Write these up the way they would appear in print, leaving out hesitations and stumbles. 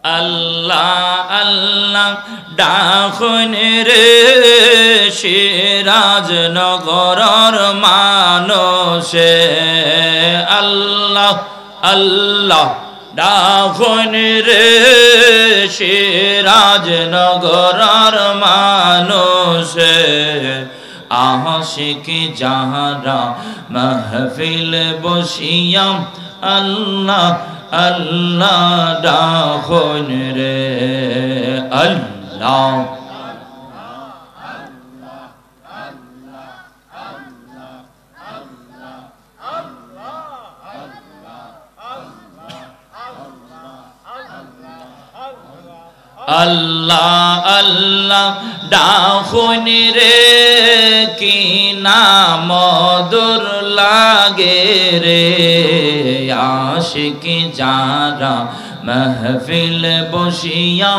আল্লাহ আল্লাহ ডাকুন রে সিরাজনগরের মানুষে আল্লাহ আল্লাহ ডাকুন রে সিরাজনগরের মানুষে আশিক যাহারা মাহফিল বসিয়া আল্লাহ আল্লাহ ডাকুন রে আল্লাহ আল্লাহ আল্লাহ ডাকুন রে কি নাম মধুর লাগে রে আশিক যারা মাহফিল বসিয়া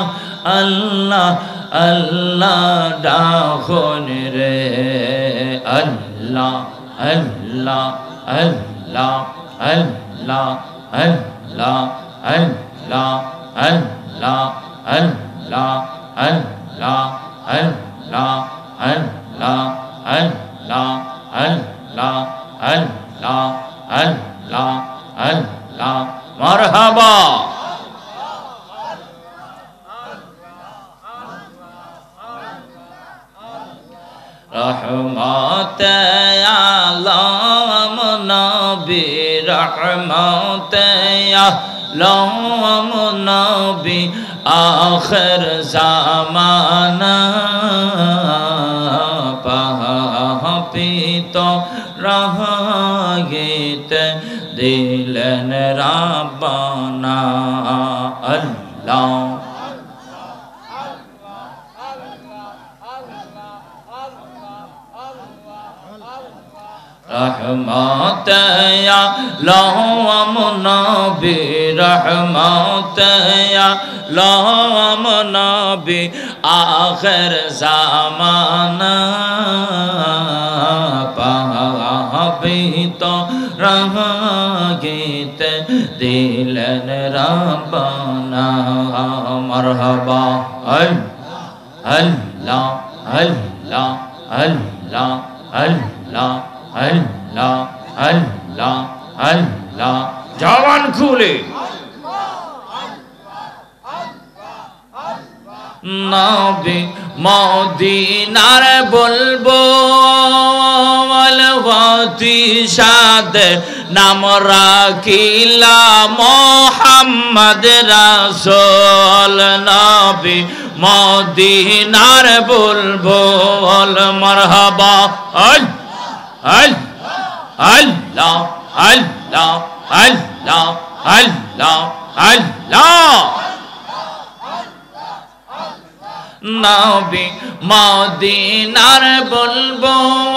আল্লাহ আল্লাহ ডাকুন রে আল্লাহ আল্লাহ আল্লাহ আল্লাহ আল্লাহ আল্লাহ আল্লাহ Allah, Allah, Allah, Allah, Allah, Allah, Allah, Allah, Allah, marhaba. Rahmat alam Nabi, rahmat alam Nabi. آخر زمانہ پاپی تو رہایت دلن ربنا اللہ رحمت یا لوم نبی رحمت یا لوم نبی آخر زمانہ پاپی تو رہایت دلن ربنا مرحبا اللہ اللہ اللہ اللہ Allah, Allah, Allah, jawan khule. Nabi Madinar bulbul wati shad nam rakila Muhammad Rasul Nabi Madinar bulbul marhaba Allah, Allah, Allah, Allah, Allah. Nabi Madinar bulbul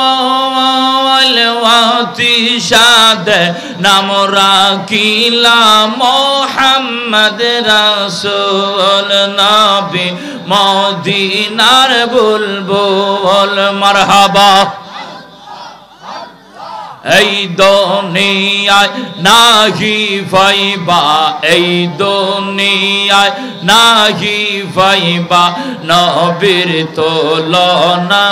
wati shad nam rakila Muhammad Rasul Nabi Madinar bulbul marhaba. এই দুনিয়ায় নাহি পাইবা এই দুনিয়ায় নাহি পাইবা নবীর তুলনা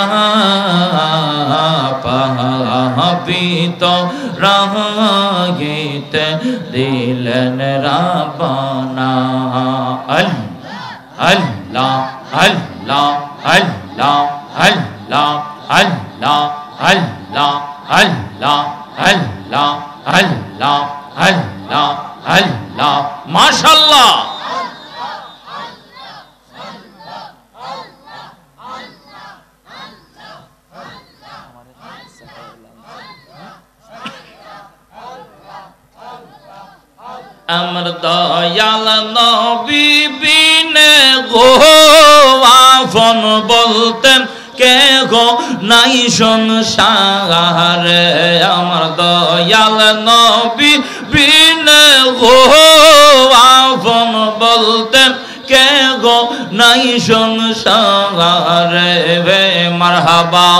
পাপি তো রহগিতে দিলেন রাব্বানা আল্লাহ আল্লাহ আল্লাহ আল্লাহ আল্লাহ আল্লাহ Allah, Allah, Allah, Allah, Allah, MashaAllah. Amar dayal Nabi bine go afon bolten কে গো নাই সংসারে আমার দয়াল নবী বিনে গো আপন বলতেন কে গো নাই সংসারে বে মারহাবা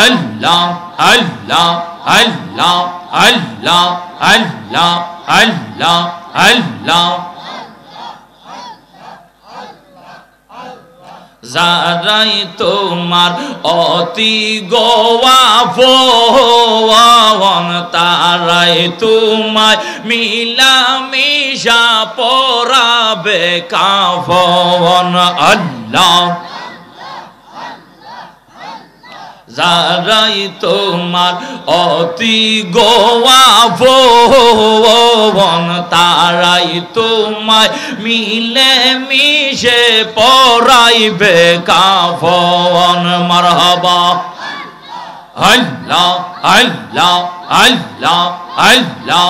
আল্লাহ আল্লাহ আল্লাহ আল্লাহ আল্লাহ আল্লাহ আল্লাহ যারাই তোমার অতি গোয়াফন তারাই তোমায় মিলামিশা পরাবে কাফন আল্লাহ যারাই তোমার অতি গোয়াফন তারাই তোমায় মিলে মিশে পরাইবে কাফন মারহাবা আল্লাহ আল্লাহ আল্লাহ আল্লাহ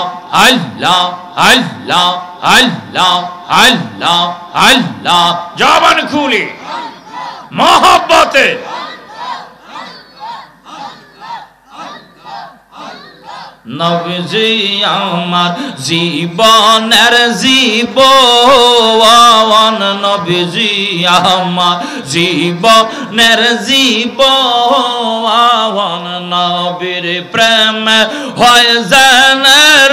আল্লাহ আল্লাহ আল্লাহ আল্লাহ আল্লাহ জবান খুলি মহব্বতে নবীজি আমার জীবনের জীবন নবীজি আমার জীবনের জীবন নবীর প্রেম হয় জানের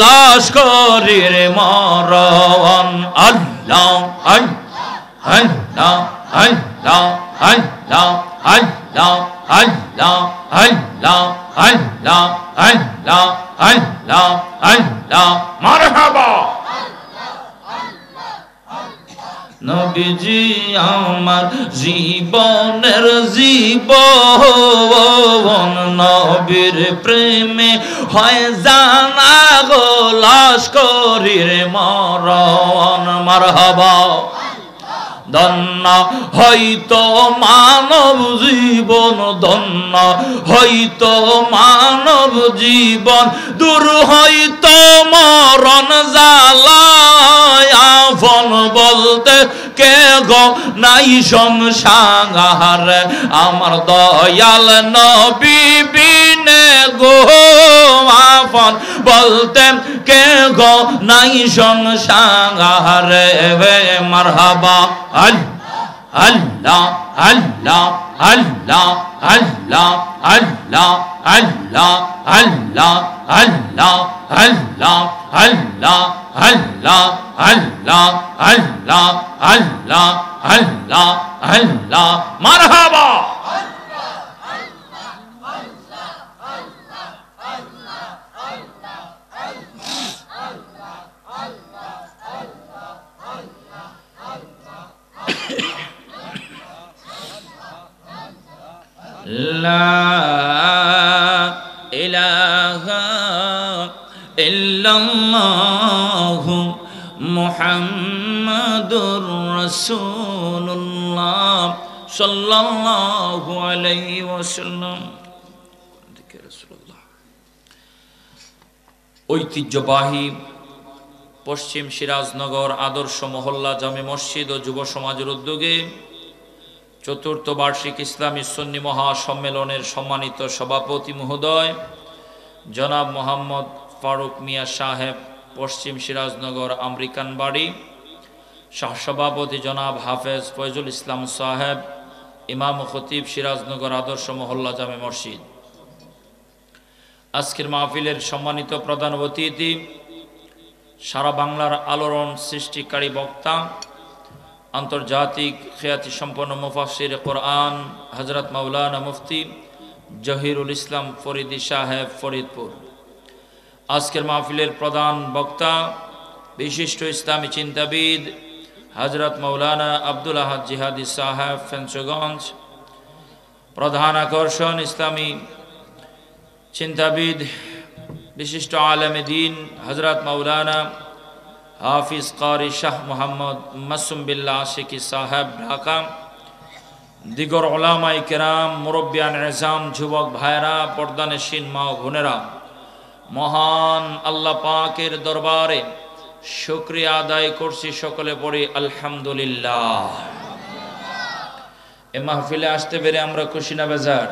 লস্করের মরণ আল্লাহ আল্লাহ আল্লাহ আল্লাহ আল্লাহ আল্লাহ আল্লাহ আল্লাহ আল্লাহ আল্লাহ আল্লাহ মারহাবা নবীজি আমার জীবনের জীবন নবীর প্রেমে হয় জানা গো লস্করের মরণ মারহাবা ধন্য হইতো মানব জীবন ধন্য হইতো মানব জীবন দূর হইতো মরণ জালায় আপন বলতে কে গো নাই সংসার আমার দয়াল নবী বিনে গো আপন বলতে কে গো নাই সংসার মারহাবা আল্লাহ আল্লাহ আল্লাহ আল্লাহ আল্লাহ আল্লাহ আল্লাহ আল্লাহ আল্লাহ আল্লাহ আল্লাহ আল্লাহ আল্লাহ আল্লাহ আল্লাহ আল্লাহ মারহাবা লা ইলাহা ইল্লাল্লাহু মুহাম্মাদুর রাসূলুল্লাহ সাল্লাল্লাহু আলাইহি ওয়াসাল্লাম। ঐতিহ্যবাহী পশ্চিম সিরাজনগর আদর্শ মহল্লা জামে মসজিদ ও যুব সমাজের উদ্যোগে চতুর্থ বার্ষিক ইসলামী সুন্নি মহাসম্মেলনের সম্মানিত সভাপতি মহোদয় জনাব মোহাম্মদ ফারুক মিয়া সাহেব, পশ্চিম সিরাজনগর আমেরিকান বাড়ি, সহসভাপতি জনাব হাফেজ ফয়জুল ইসলাম সাহেব, ইমাম ও খতিব সিরাজনগর আদর্শ মহল্লা জামে মসজিদ। আজকের মাহফিলের সম্মানিত প্রধান অতিথি, সারা বাংলার আলোড়ন সৃষ্টিকারী বক্তা, আন্তর্জাতিক খ্যাতি সম্পন্ন মুফাসসির কোরআন হযরত মাওলানা মুফতি জহিরুল ইসলাম ফরিদি সাহেব, ফরিদপুর। আজকের মাহফিলের প্রধান বক্তা, বিশিষ্ট ইসলামী চিন্তাবিদ হযরত মাওলানা আব্দুল আহাদ জিহাদি সাহেব, ফেঞ্চগঞ্জ। প্রধান আকর্ষণ, ইসলামী চিন্তাবিদ বিশিষ্ট আলেমে দ্বীন হযরত মাওলানা হাফিজ কারি শাহ মোহাম্মদ মাসুম বিল্লাহ আশিকি সাহেব, ঢাকা। দিগর ওলামায়ে কেরাম, মুরব্বিয়ান এজাম, যুবক ভাইরা, পর্দানশীন মা ও বোনেরা, মহান আল্লাহ পাকের দরবারে শুকরিয়া আদায় করছি। সকলে পড়ি আলহামদুলিল্লাহ। এ মাহফিলে আসতে পেরে আমরা খুশি না বেজার?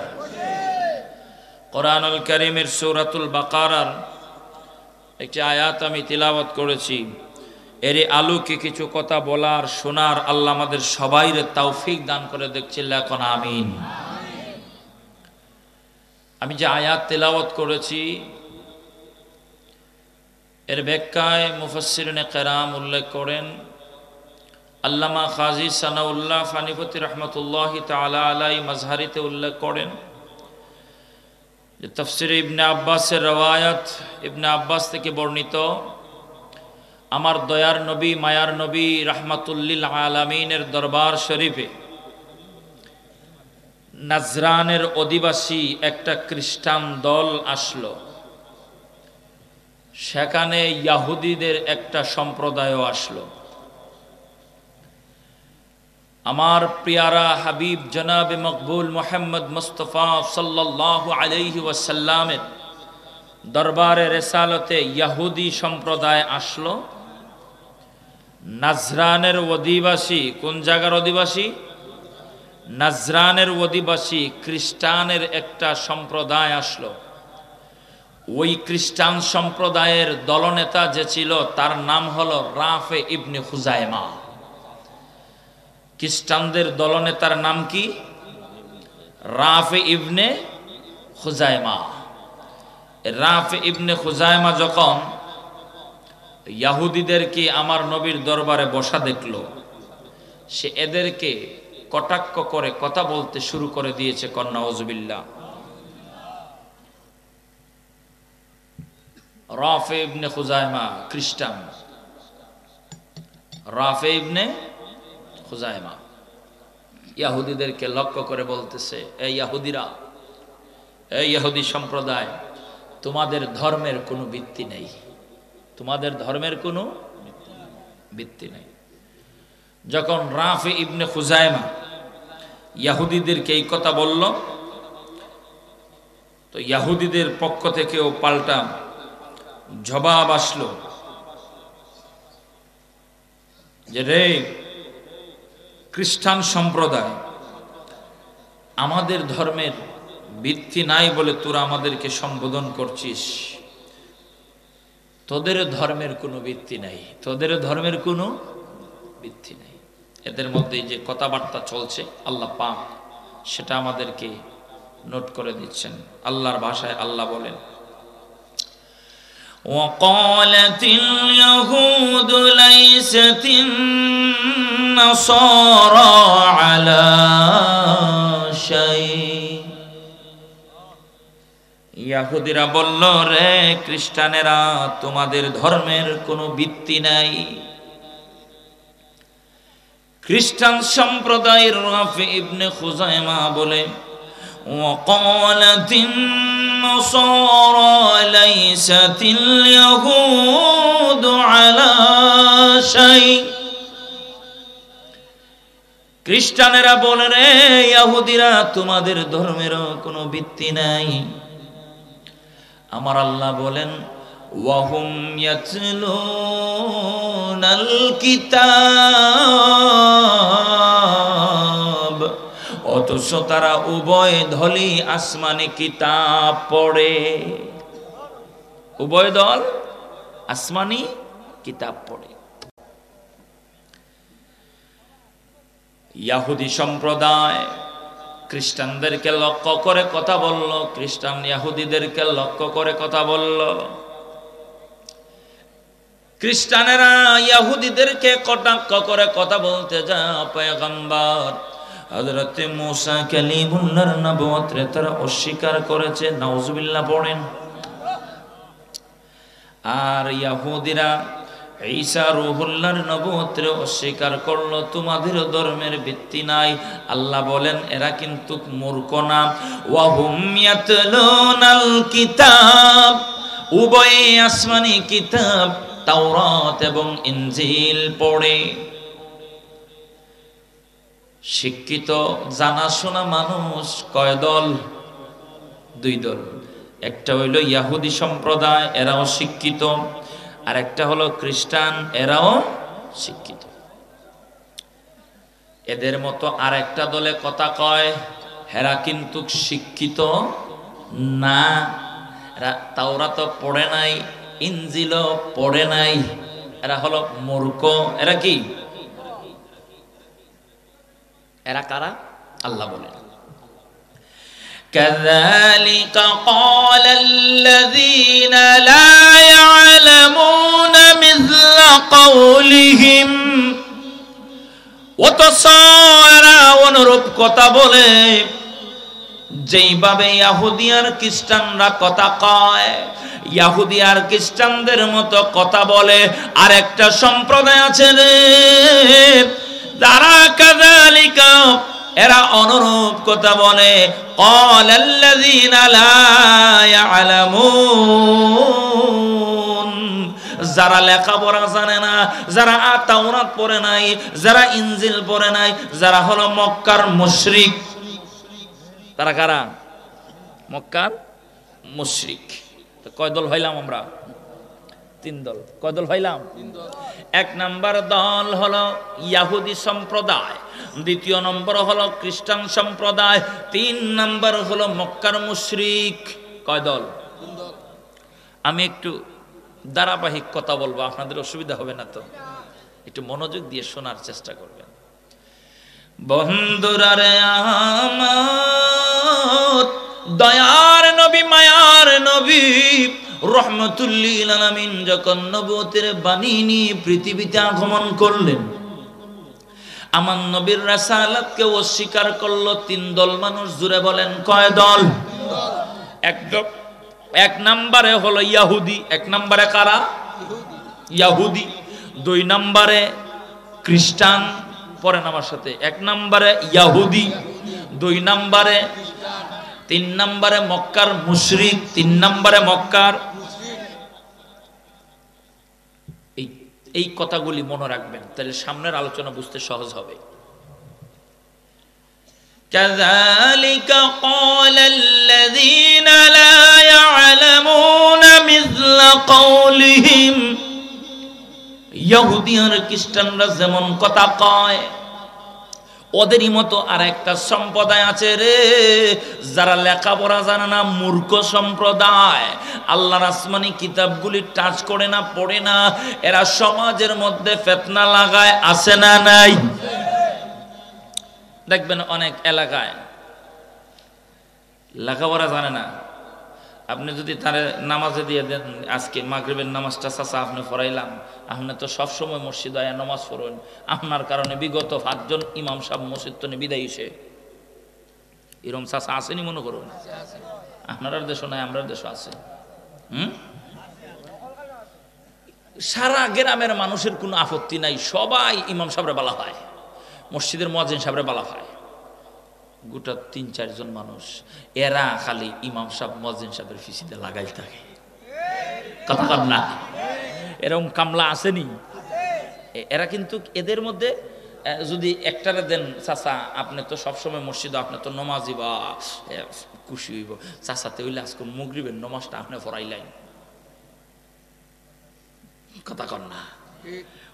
কোরআনুল কারীমের সূরাতুল বাকারার একটি আয়াত আমি তিলাওয়াত করেছি। এর আলোকে কিছু কথা বলার, শোনার আল্লাহ আমাদের সবাইরে তৌফিক দান করে। দেখছিল এখন আমিন। আমি যে আয়াত তিলাওয়াত করেছি এর ব্যাখ্যায় মুফাসসিরিনে কেরাম উল্লেখ করেন, আল্লামা কাজী সানাউল্লাহ ফানিপতি রহমতুল্লাহি তাআলা আলাইহি মাজহারিতে উল্লেখ করেন যে তাফসিরে ইবনে আব্বাসের রওয়ায়াত, ইবনে আব্বাস থেকে বর্ণিত, আমার দয়ার নবী মায়ার নবী রাহমাতুল্লিল আলামিনের দরবার শরীফে নাজরানের অধিবাসী একটা খ্রিস্টান দল আসলো। সেখানে ইয়াহুদীদের একটা সম্প্রদায়ও আসলো। আমার প্রিয়ারা হাবিব জনাবে মকবুল মুহাম্মদ মুস্তাফা সাল্লাল্লাহু আলাইহি ওয়াসাল্লামের দরবারে রিসালতে ইহুদি সম্প্রদায় আসলো। নাজরানের অধিবাসী, কোন জায়গার অধিবাসী? নাজরানের অধিবাসী খ্রিস্টানের একটা সম্প্রদায় আসলো। ওই খ্রিস্টান সম্প্রদায়ের দলনেতা যে ছিল তার নাম হলো রাফে ইবনে খুজাইমা। খ্রিস্টানদের দলনেতার নাম কি? রাফে ইবনে খুজাইমা। রাফে ইবনে খুজাইমা যখন ইহুদিদেরকে আমার নবীর দরবারে বসা দেখলো, সে এদেরকে কটাক্ষ করে কথা বলতে শুরু করে দিয়েছে। কন্যা নাউজুবিল্লাহ। রাফে ইবনে খুজাইমা খ্রিস্টান, রাফে ইবনে খুজাইমা ইহুদিদেরকে লক্ষ্য করে বলতেছে, এই ইহুদিরা, এই ইহুদি সম্প্রদায়, তোমাদের ধর্মের কোনো ভিত্তি নেই, তোমাদের ধর্মের কোনো ভিত্তি নেই। যখন রাফে ইবনে খুজাইমা ইহুদিদেরকে এই কথা বলল, তো ইহুদিদের পক্ষ থেকেও পাল্টা জবাব আসলো যে, রে খ্রিস্টান সম্প্রদায়, আমাদের ধর্মের ভিত্তি নাই বলে তোরা আমাদেরকে সম্বোধন করছিস। তোদের ধর্মের কোনো ভিত্তি নাই, তোদের ধর্মের কোনো ভিত্তি নাই। এদের মধ্যে যে কথাবার্তা চলছে আল্লাহ পাক সেটা আমাদেরকে নোট করে দিচ্ছেন। আল্লাহর ভাষায় আল্লাহ বলেন, وقالت اليهود ليست النصارى على شيء। ইহুদিরা বলল, রে খ্রিস্টানেরা, তোমাদের ধর্মের কোনো ভিত্তি নাই। খ্রিস্টান সম্প্রদায়ের রাফে ইবনে খুজাইমা বলে, وقالت النصارى ليست اليهود على شيء। খ্রিস্টানেরা বলে, রে ইহুদিরা, তোমাদের ধর্মেরও কোনো ভিত্তি নাই। আমার আল্লাহ বলেন, ওয়াহুম ইয়াতলুনাল কিতাব, অথচ তারা উভয় দলই আসমানি কিতাব পড়ে। উভয় দল আসমানি কিতাব পড়ে। ইহুদি সম্প্রদায় খ্রিস্টানদেরকে লক্ষ্য করে কথা বলল, খ্রিস্টান ইহুদিদেরকে লক্ষ্য করে কথা বলল। খ্রিস্টানেরা ইহুদিদেরকে কটাক্ষ করে কথা বলতে যা পয়গম্বর হযরত মুসা কালিমুল্লাহর নবুয়তরে তারা অস্বীকার করেছে। নাউজুবিল্লাহ পড়েন। আর ইহুদিরা ঈসা রূহুল্লাহর নবুয়তরে অস্বীকার করলো। তোমাদের ধর্মের ভিত্তি নাই। আল্লাহ বলেন, এরা কিন্তু মূর্খ না। ওয়াহুম ইয়াতলুনাল কিতাব, উভয় আসমানি কিতাব তাওরাত এবং ইনজিল পড়ে। শিক্ষিত জানাশোনা মানুষ কয় দল? দুই দল। একটা হইল ইহুদি সম্প্রদায়, এরাও শিক্ষিত, আর একটা হলো খ্রিস্টান, এরাও শিক্ষিত। এদের মতো আর একটা দলে কথা কয়, হেরা কিন্তু শিক্ষিত না, এরা তাওরাত পড়ে নাই, ইনজিলও পড়ে নাই, এরা হলো মূর্খ। এরা কি? এরা কারা? আল্লাহ বলেন, كذلك قال الذين لا يعلمون مثل قولهم অথচ এরা অনুরূপ কথা বলে যেইভাবে ইহুদি আর খ্রিস্টানরা কথা কয়, ইহুদি আর খ্রিস্টানদের মতো কথা বলে আরেকটা সম্প্রদায় আছে রে, যারা কাযালিকা এরা অনুরূপ কথা বলে। ক্বালাল্লাযীনা লা ইয়ালামুন, যারা লেখাপড়া জানে না, যারা তাওরাত পড়ে নাই, যারা ইনজিল পড়ে নাই, যারা হলো মক্কার মুশরিক। তারা কারা? মক্কার মুশরিক। কয় দল হইলাম আমরা? 3 দল। কয় দল হইলাম? 3 দল। 1 নাম্বার দল হলো ইহুদি সম্প্রদায়, 2 নম্বর হলো খ্রিস্টান সম্প্রদায়, 3 নাম্বার হলো মক্কার মুশরিক। কয় দল? 3 দল। আমি একটু ধারাবাহিক কথা বলবো, আপনাদের অসুবিধা হবে না তো? একটু মনোযোগ দিয়ে শোনার চেষ্টা করবেন। বন্ধুরা রে আমার, দয়ার নবী, মায়ার নবী, রহমাতুল লিল আলামিন যখন নবুয়তের বাণী নিয়ে পৃথিবীতে আগমন করলেন, আমার নবীর রাসালাতকে অস্বীকার করলো 3 দল মানুষ। জুড়ে বলেন কয় দল? 1 দল। 1 নম্বরে হলো ইহুদি। 1 নম্বরে কারা? ইহুদি। 2 নম্বরে খ্রিস্টান। পরে আমার সাথে 1 নম্বরে ইহুদি, 2 নম্বরে, 3 নম্বরে মক্কার মুশরিক। 3 নম্বরে মক্কার। এই কথাগুলি মনে রাখবেন, তাহলে সামনের আলোচনা বুঝতে সহজ হবে। কাযালিকা ক্বালাল্লাযীনা লা ইয়ালামুনা মিছলা কওলিহিম, ইহুদি আর খ্রিস্টানরা যেমন কথা কয়, ওদেরই মতো আর একটা সম্প্রদায় আছে রে, যারা লেখাপড়া জানে না, মূর্খ সম্প্রদায়। আল্লাহর আসমানি কিতাবগুলি টাচ করে না, পড়ে না। এরা সমাজের মধ্যে ফিতনা লাগায়, আছে না নাই? দেখবেন অনেক এলাকায় লেখাপড়া জানে না, আপনি যদি তারে নামাজে দিয়ে দেন, আজকে মাগরিবের নামাজটা চাচা আপনি পড়াইলাম, আপনি তো সবসময় মসজিদ আয়া নামাজ পড়েন, আপনার কারণে বিগত 5 জন ইমাম সাহেব মসজিদ তো বিদায় হইছে, এরকম চাচা আসেনি মনে করুন? আপনার দেশও নাই, আমরার দেশও আছে। সারা গ্রামের মানুষের কোনো আপত্তি নাই, সবাই ইমাম সাহেবরে বলা হয়, মসজিদের মুয়াজ্জিন সাহেবরে বলা হয়। গোটা 3-4 জন মানুষ, এরা খালি ইমাম সাহেব মুয়াজ্জিন সাহেবের ফিসিতে লাগাই থাকে। কথা কর না? এরকম কামলা আসেনি? এরা কিন্তু এদের মধ্যে যদি একটারে দেন, চাচা আপনি তো সবসময় মসজিদ, আপনি তো নমাজি, বা খুশি হইব, চাচাতে হইলে আজকে মাগরিবের নামাজটা আপনি পড়াইলেন। কথা কর না?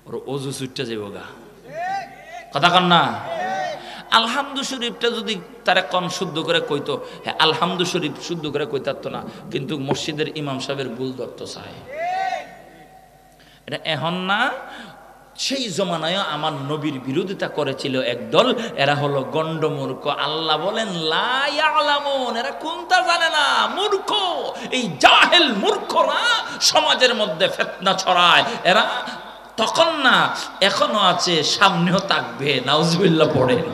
ওর ওযু ছুটতে যাইব গা। কথা কর না? আলহামদু শরীফটা যদি তারা কম শুদ্ধ করে কইতো, হ্যাঁ আলহামদু শরীফ শুদ্ধ করে কইতারতো না, কিন্তু মসজিদের ইমাম সাহেবের ভুল ধরত চায়। এটা এখন না, সেই জমানায় আমার নবীর বিরোধিতা করেছিল একদল, এরা হলো গন্ডমূর্খ। আল্লাহ বলেন লা ইয়ালামুন, এরা কোনটা জানে না, মূর্খ। এই জাহেল মূর্খরা সমাজের মধ্যে ফিতনা ছড়ায়। এরা তখন না, এখনো আছে, সামনেও থাকবে। নাউজুবিল্লাহ পড়েন।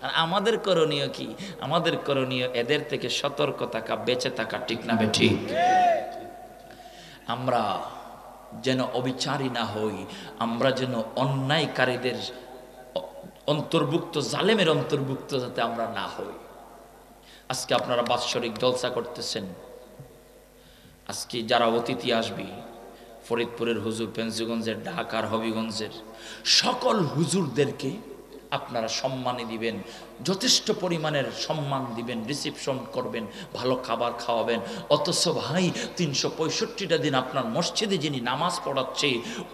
আর আমাদের করণীয় কি? আমাদের করণীয় এদের থেকে সতর্ক থাকা, বেঁচে থাকা। ঠিক না ঠিক? আমরা যেন অবিচারী না হই, আমরা যেন অন্যায়কারীদের অন্তর্ভুক্ত, জালেমের অন্তর্ভুক্ত যাতে আমরা না হই। আজকে আপনারা বাৎসরিক জলসা করতেছেন, আজকে যারা অতিথি আসবে, ফরিদপুরের হুজুর, পেঞ্চগঞ্জের, ঢাকার হবিগঞ্জের সকল হুজুরদেরকে আপনারা সম্মানী দিবেন, যথেষ্ট পরিমাণের সম্মান দিবেন, রিসিপশন করবেন, ভালো খাবার খাওয়াবেন। অথচ ভাই 365টা দিন আপনার মসজিদে যিনি নামাজ পড়াচ্ছে,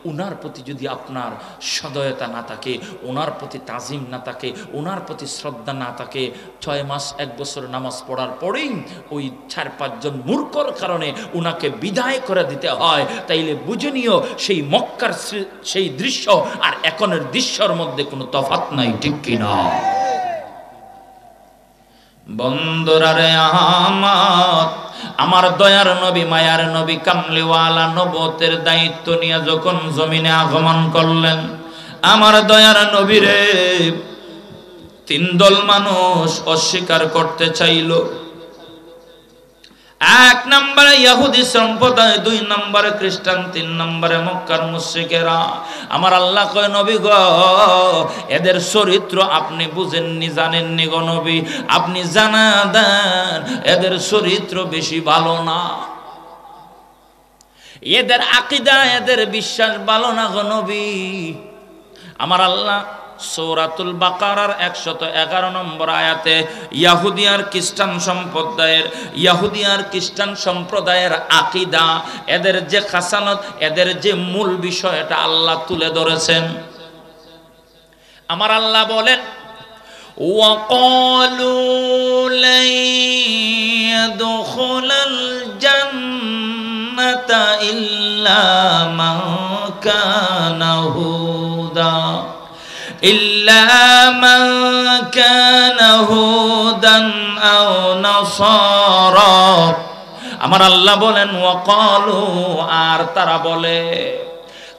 ওনার প্রতি যদি আপনার সদয়তা না থাকে, ওনার প্রতি তাজিম না থাকে, ওনার প্রতি শ্রদ্ধা না থাকে, 6 মাস 1 বছর নামাজ পড়ার পরেই ওই 4-5 জন মূর্খর কারণে ওনাকে বিদায় করে দিতে হয়, তাইলে বুঝে নিও সেই মক্কার সেই দৃশ্য আর এখনের দৃশ্যর মধ্যে কোনো তফাৎ নাই। ঠিক কিনা? বন্ধুরা রে আমার দয়ার নবী, মায়ার নবী, কামলিওয়ালা নবুয়তের দায়িত্ব নিয়ে যখন জমিনে আগমন করলেন, আমার দয়ার নবীরে তিন দল মানুষ অস্বীকার করতে চাইল। এক নম্বরে ইহুদি সম্প্রদায়, দুই নম্বরে খ্রিস্টান, তিন নম্বরে মক্কার মুশরিকেরা। আমার আল্লাহ কয় নবী গো, এদের চরিত্র আপনি বুঝেননি, জানেননি গো নবী, আপনি জানা দেন এদের চরিত্র বেশি ভালো না, এদের আকীদা, এদের বিশ্বাস ভালো না গো নবী। আমার আল্লাহ সূরাতুল বাকারার 111 নম্বর আয়াতে ইহুদি আর খ্রিস্টান সম্প্রদায়ের আকীদা, এদের যে খাসালত, এদের যে মূল বিষয়, এটা আল্লাহ তুলে ধরেছেন। আমার আল্লাহ বলেন ওয়াকালু লা ইয়াদখুলাল জান্নাতা ইল্লা মান কানা হুদা إلا من كان هودا أو نصارى। আমার আল্লাহ বলেন ওয়াকালু, আর তারা বলে,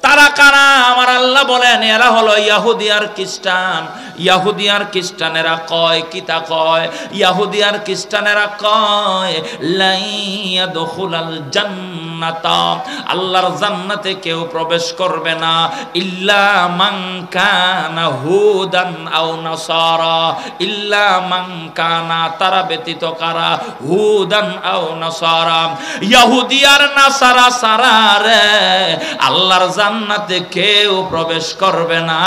তারা কারা? আমার আল্লাহ বলেন এরা হলো ইহুদি আর খ্রিস্টান। ইহুদি আর খ্রিস্টানেরা কয়, কিতা কয়? ইহুদি আর খ্রিস্টানেরা কয় লা ইয়াদখুলাল জান্নাতা, আল্লাহর জান্নাতে কেউ প্রবেশ করবে না, ইল্লা মান কানা হুদান আও নাসারা, ইল্লা মান কানা, তারা ব্যতীত কারা? হুদান আও নাসারা, ইহুদি আর নাসারা সারা রে আল্লাহর জান্নাতে কেউ প্রবেশ করবে না।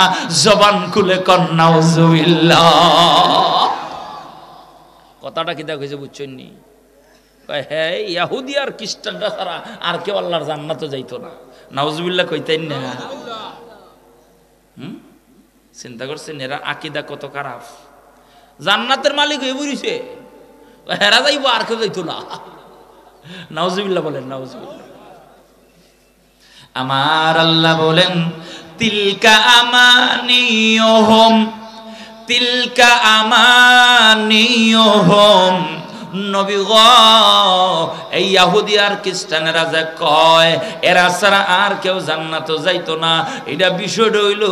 জবান খুলে কর নাউজুবিল্লাহ। কথাটা কি দেখেছে, বুঝছেন নি? হ্যাঁ, ইহুদি আর খ্রিস্টানরা ছাড়া আর কেউ আল্লাহর জান্নাতে যাইতো না। নাউজুবিল্লাহ কইতেন না? চিন্তা করছেন এরা আকীদা কত খারাপ। জান্নাতের মালিক হয়ে বলিছে, হেরা যাইবো, আর কেউ যাইতো না। নাউজুবিল্লাহ বলেন, নাউজুবিল্লাহ। আমার আল্লাহ বলেন তিলকা আমানিয়ুহুম, তিলকা আমানিয়ুহুম। নবী গো, এই ইহুদি আর খ্রিস্টানেরা যে কয় এরা ছাড়া আর কেউ জান্নাতে যাইতো না, এটা বিষয়টা হইল,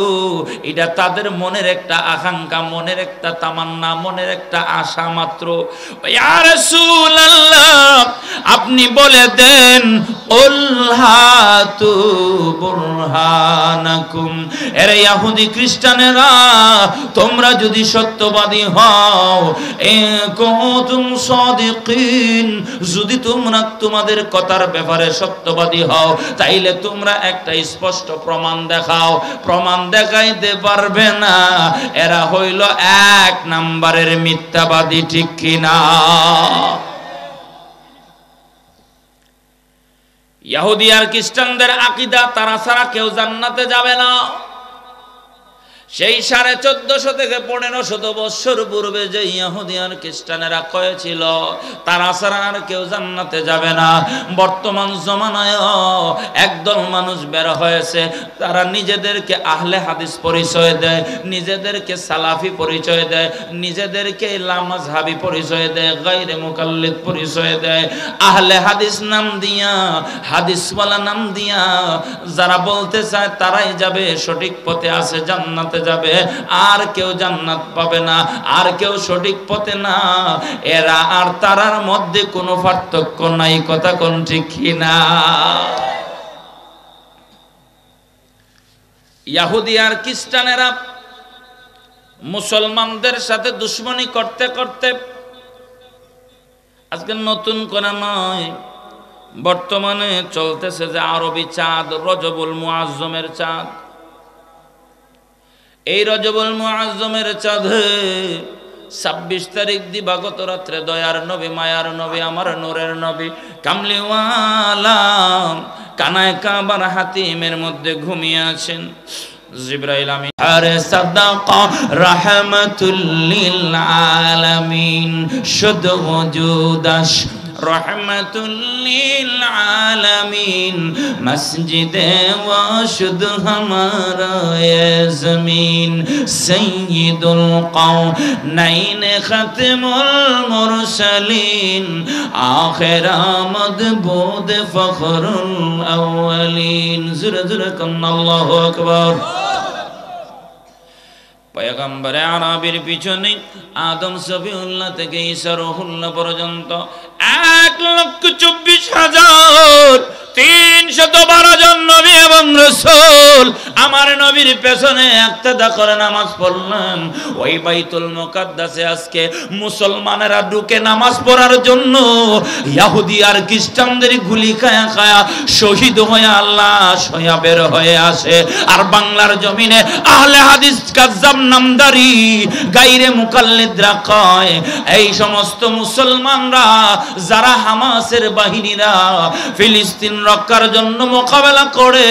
এটা তাদের মনের একটা আকাঙ্ক্ষা, মনের একটা তামান্না, মনের একটা আশা মাত্র। ইয়া রাসূলুল্লাহ, আপনি বলে দেন উল হাতু বুরহানাকুম, এরা ইহুদি খ্রিস্টানেরা তোমরা যদি সত্যবাদী হও, কুনতুম সাদিকিন, যদি তোমরা তোমাদের কথার ব্যাপারে সত্যবাদী হও, তাইলে তোমরা একটা স্পষ্ট প্রমাণ দেখাও। প্রমাণ দেখাইতে পারবে না, এরা হইল এক নাম্বারের মিথ্যাবাদী, ঠিক কিনা? ইহুদি আর খ্রিস্টানদের আকীদা তারা ছাড়া কেউ জান্নাতে যাবে না। সেই 1450 থেকে 1500 বছর পূর্বে যে ইহুদি আর খ্রিস্টানেরা কয়েছিল তারা ছাড়া আর কেউ জান্নাতে যাবে না, বর্তমান জমানায় একদল মানুষ বের হয়েছে, তারা নিজেদেরকে আহলে হাদিস পরিচয় দেয়, নিজেদেরকে সালাফি পরিচয় দেয়, নিজেদেরকে লামাযহাবি পরিচয় দেয়, গায়রে মুকাল্লিদ পরিচয় দেয়, আহলে হাদিস নাম দিয়া, হাদিসওয়ালা নাম দিয়া যারা বলতে চায় তারাই যাবে, সঠিক পথে আছে, জান্নাতে যাবে, আর কেউ জান্নাত পাবে না, আর কেউ সঠিক পথে না। এরা আর তারার মধ্যে কোনো পার্থক্য নাই, কথা কোন ঠিক কিনা? ইহুদি আর খ্রিস্টানেরা মুসলমানদের সাথে দুশ্মনী করতে করতে, আজকে নতুন করে নয়, বর্তমানে চলতেছে যে আরবি চাঁদ, রজবুল মুআজ্জমের চাঁদ। এই রজবুল মুআজ্জমের চাঁদে 26 তারিখ দিবাগত রাত্রে দয়ার নবী, মায়ার নবী, আমার নূরের নবী, কামলিওয়ালা কানায় কাবার হাতিমের মধ্যে ঘুমিয়ে আছেন। জিবরাইল আমিন আরে সাদাকা রাহমাতুল লিল আলামিন, শুদ্ধ ওজুদাস রহমাতুল লিল আলামিন, মসজিদে ওয়া শুদ্ধ হামারা জমিন, সাইয়্যিদুল কাওনাইন খাতমুল মুরসালিন, আখির আমদ বুদ ফখরুল আউয়ালিন। জোরে জোরে কান আল্লাহু আকবার। পয়গম্বরে আরবির পিছনে আদম সফিউল্লাহ থেকে ঈসা রুহুল্লাহ পর্যন্ত 1,24,312 জন নবী এবং রাসূল আমার নবীর পেছনে ইক্তেদা করে নামাজ পড়লেন। ওই বাইতুল মুকাদ্দাসে আজকে মুসলমানেরা ঢুকে নামাজ পড়ার জন্য ইহুদি আর খ্রিস্টানদের গুলি খায়া খায়া শহীদ হয়ে আল্লাহ সয়া বের হয়ে আসে। আর বাংলার জমিনে আহলে হাদিস কাজ্জাব নামদারি গায়রে মুকাল্লিদরা কয় এই সমস্ত মুসলমানরা যারা হামাসের বাহিনীরা ফিলিস্তিন রক্ষার জন্য মোকাবেলা করে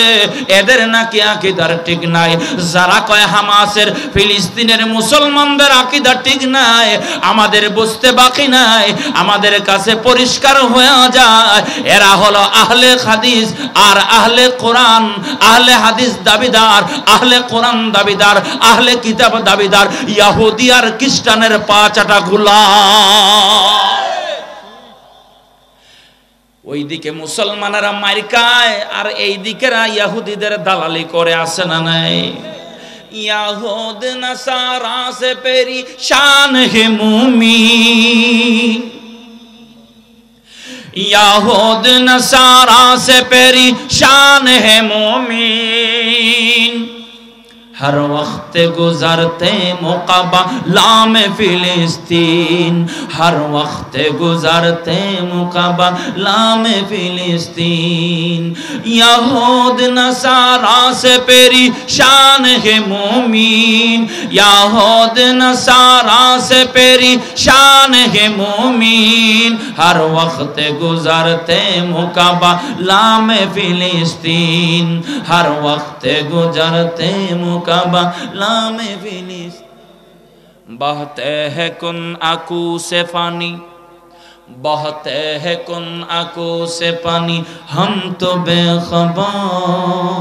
এদের নাকি আকীদার ঠিক নাই। যারা কয় হামাসের ফিলিস্তিনের মুসলমানদের আকীদা ঠিক নাই, আমাদের বুঝতে বাকি নাই, আমাদের কাছে পরিষ্কার হয়ে যায় এরা হলো আহলে হাদিস আর আহলে কোরআন। আহলে হাদিস দাবিদার, আহলে কোরআন দাবিদার, আহলে কিতাব দাবিদার ইহুদি আর খ্রিস্টানের পা চাটা গোলাম। ওইদিকে মুসলমানেরা মার খায় আর এই দিকেরা ইহুদিদের দালালি করে আসে না নাই। ইহুদ নাসারা সে পেরিশান হে মুমিন, ইহুদ নাসারা সে পেরিশান হে মুমিন, हर वक्त गुजरते मुकाबला में फिलिस्तीन, हर वक्त गुजरते मुकाबला में फिलिस्तीन, यहूद नसारा से परेशान है मोमीन, यहूद नसारा से परेशान है मोमीन, हर वक्त गुजरते मुकाबला में फिलिस्तीन, हर वक्त गुजरते मुकाबला में फिलिस्तीन। बहते हैं कुन आंखों से पानी, बहते हैं कुन आंखों से पानी, हम तो बेखबर।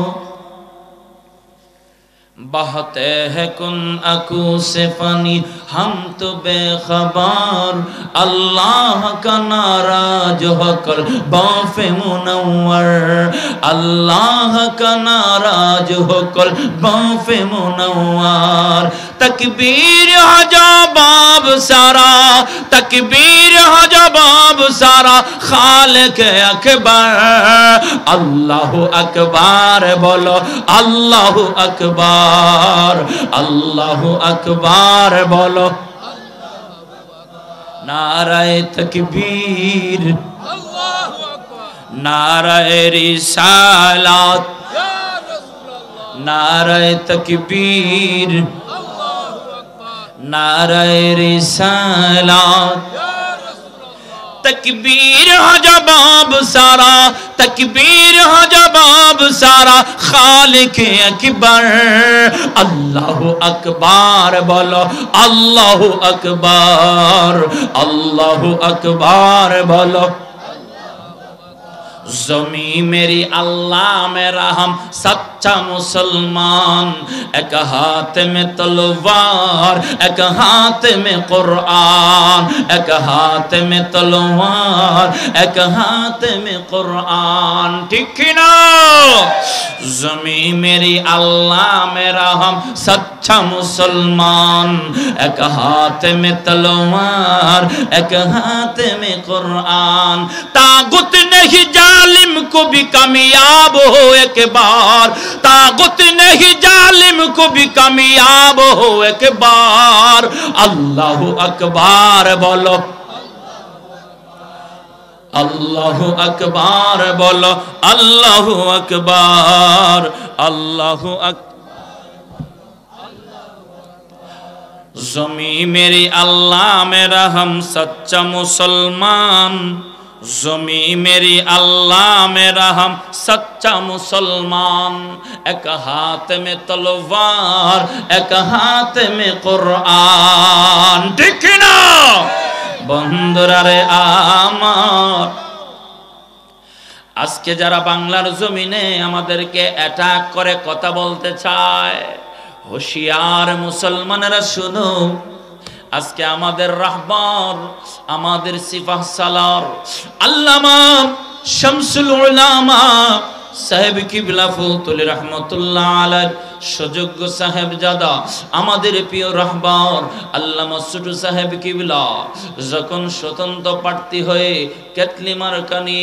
बहते हैं कुन आंखों से पानी, हम तो बेखबर। अल्लाह का नाराज होकर बाफ़े मुनव्वर, अल्लाह का नाराज होकर बाफ़े मुनव्वर। तकबीर हो जवाब सारा, तकबीर हो जवाब सारा, खालिक अकबर। अल्लाह अकबर बोलो, अल्लाह अकबर, अल्लाह अकबर बोलो। नाराए तकबीर, नाराए रिसालत, नाराए तकबीर, नाराए रिसालत। तकबीर हो जवाब सारा, तकबीर हो जवाब सारा, खालिक अकबर। अल्लाह अकबर बोलो, अल्लाह अकबर, अल्लाह अकबर बोलो। ज़मी मेरी अल्लाह मेरा हम सच्चा मुसलमान, एक हाथ में तलवार, एक हाथ में कुरान, एक हाथ में तलवार, एक हाथ में कुरान। ठीक ना? ज़मी मेरी अल्लाह मेरा हम सच्चा मुसलमान, एक हाथ में तलवार, एक हाथ में कुरान। तागुत नहीं जालिम को भी कामयाब हो एक बार, तागुत नहीं जालिम को भी कामयाब हो एक बार। अल्लाह अकबर बोलो, अल्लाह अकबर बोलो, अल्लाह अकबर, अल्लाह अकबर। ज़मी मेरी अल्लाह मेरा हम सच्चा मुसलमान, ज़मी मेरी अल्लाह मेरा हम सच्चा मुसलमान। एक हाथ में तलवार, एक हाथ में कुरान। ठीक ना बंधुरा रे आमार, আজকে যারা বাংলার জমিনে আমাদেরকে অ্যাটাক করে কথা বলতে চায়, হুঁশিয়ার মুসলমানেরা শুনো। আজকে আমাদের রাহবার, আমাদের সিফাহ সালার আল্লামা শামসুল উলামা সাহেব কিবলা ফুলতুলি রহমতুল্লাহ আলাইহি সুযোগ্য সাহেবজাদা আমাদের প্রিয় রাহবার আল্লামা ছোটু সাহেব কিবলা যখন স্বতন্ত্র প্রার্থী হয়ে কেতলিমার কানি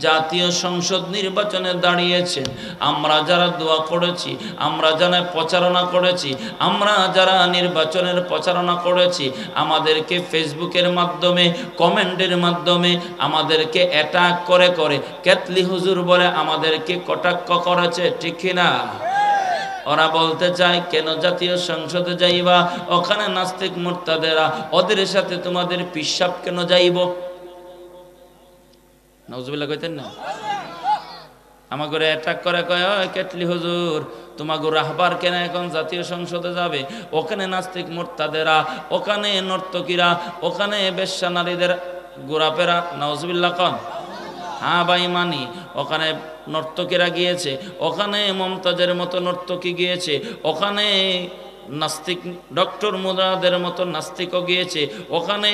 জাতীয় সংসদ নির্বাচনে দাঁড়িয়েছেন, আমরা যারা দোয়া করেছি, আমরা যারা প্রচারণা করেছি, আমরা যারা নির্বাচনের প্রচারণা করেছি, আমাদেরকে ফেসবুকের মাধ্যমে কমেন্টের মাধ্যমে আমাদেরকে অ্যাটাক করে করে কেতলি হুজুর বলে আমাদেরকে কটাক্ষ করেছে, ঠিক কিনা? ওরা বলতে চায় কেন জাতীয় সংসদে যাইবা, ওখানে নাস্তিক মুরতাদেরা, ওদের সাথে তোমাদের পিশাব কেন যাইব? নাউজুবিল্লাহ কইতেন না? আমাকে অ্যাটাক করে কয় কেতলি হুজুর তোমাকে রাহবার কেন এখন জাতীয় সংসদে যাবে, ওখানে নাস্তিক মুরতাদেরা, ওখানে নর্তকীরা, ওখানে বেশ্যা নারীদের গোরাপেরা। নাউজুবিল্লাহ কন? হ্যাঁ ভাই মানি, ওখানে নর্তকীরা গিয়েছে, ওখানে মমতাজের মতো নর্তকী গিয়েছে, ওখানে নাস্তিক ডক্টর মুরাদের মতো নাস্তিকও গিয়েছে, ওখানে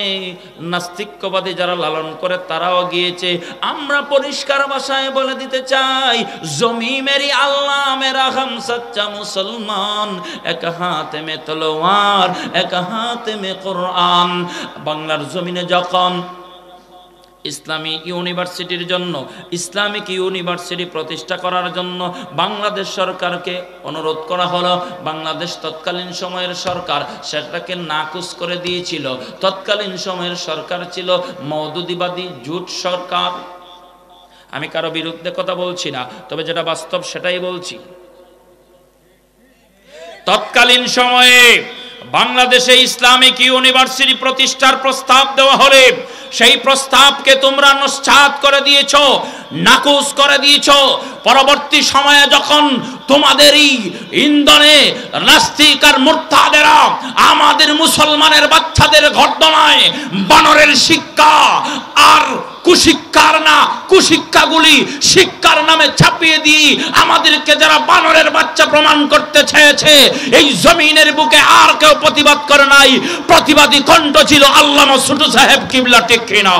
নাস্তিকবাদী যারা লালন করে তারাও গিয়েছে। আমরা পরিষ্কার ভাষায় বলে দিতে চাই, জমি মেরি আল্লাহ মেরা হাম সচ্চা মুসলমান, এক হাতে মে তলোয়ার এক হাতে মে কোরআন। বাংলার জমিনে যখন ইসলামী ইউনিভার্সিটির জন্য, ইসলামিক ইউনিভার্সিটি প্রতিষ্ঠা করার জন্য বাংলাদেশ সরকারকে অনুরোধ করা হলো, বাংলাদেশ তৎকালীন সময়ের সরকার সেটাকে নাকচ করে দিয়েছিল। তৎকালীন সময়ের সরকার ছিল মওদুদিবাদী জোট সরকার। আমি কারো বিরুদ্ধে কথা বলছি না, তবে যেটা বাস্তব সেটাই বলছি। তৎকালীন সময়ে বাংলাদেশে ইসলামিক ইউনিভার্সিটি প্রতিষ্ঠার প্রস্তাব দেওয়া হলে সেই প্রস্তাবকে তোমরা নস্যাৎ করে দিয়েছো, নাকচ করে দিয়েছো। পরবর্তী সময়ে যখন তোমাদেরই ইন্ধনে নাস্তিক আর মুরতাদেরা আমাদের মুসলমানের বাচ্চাদের গর্দনায় বানরের শিক্ষা আর কুশিক্ষার না কুশিক্ষাগুলি শিক্ষার নামে ছাপিয়ে দিয়ে আমাদেরকে যারা বানরের বাচ্চা প্রমাণ করতে চেয়েছে, এই জমিনের বুকে আর কেউ প্রতিবাদ করে নাই। প্রতিবাদী কণ্ঠ ছিল আল্লামা ছোটু সাহেব কিবলা, ঠিক কিনা?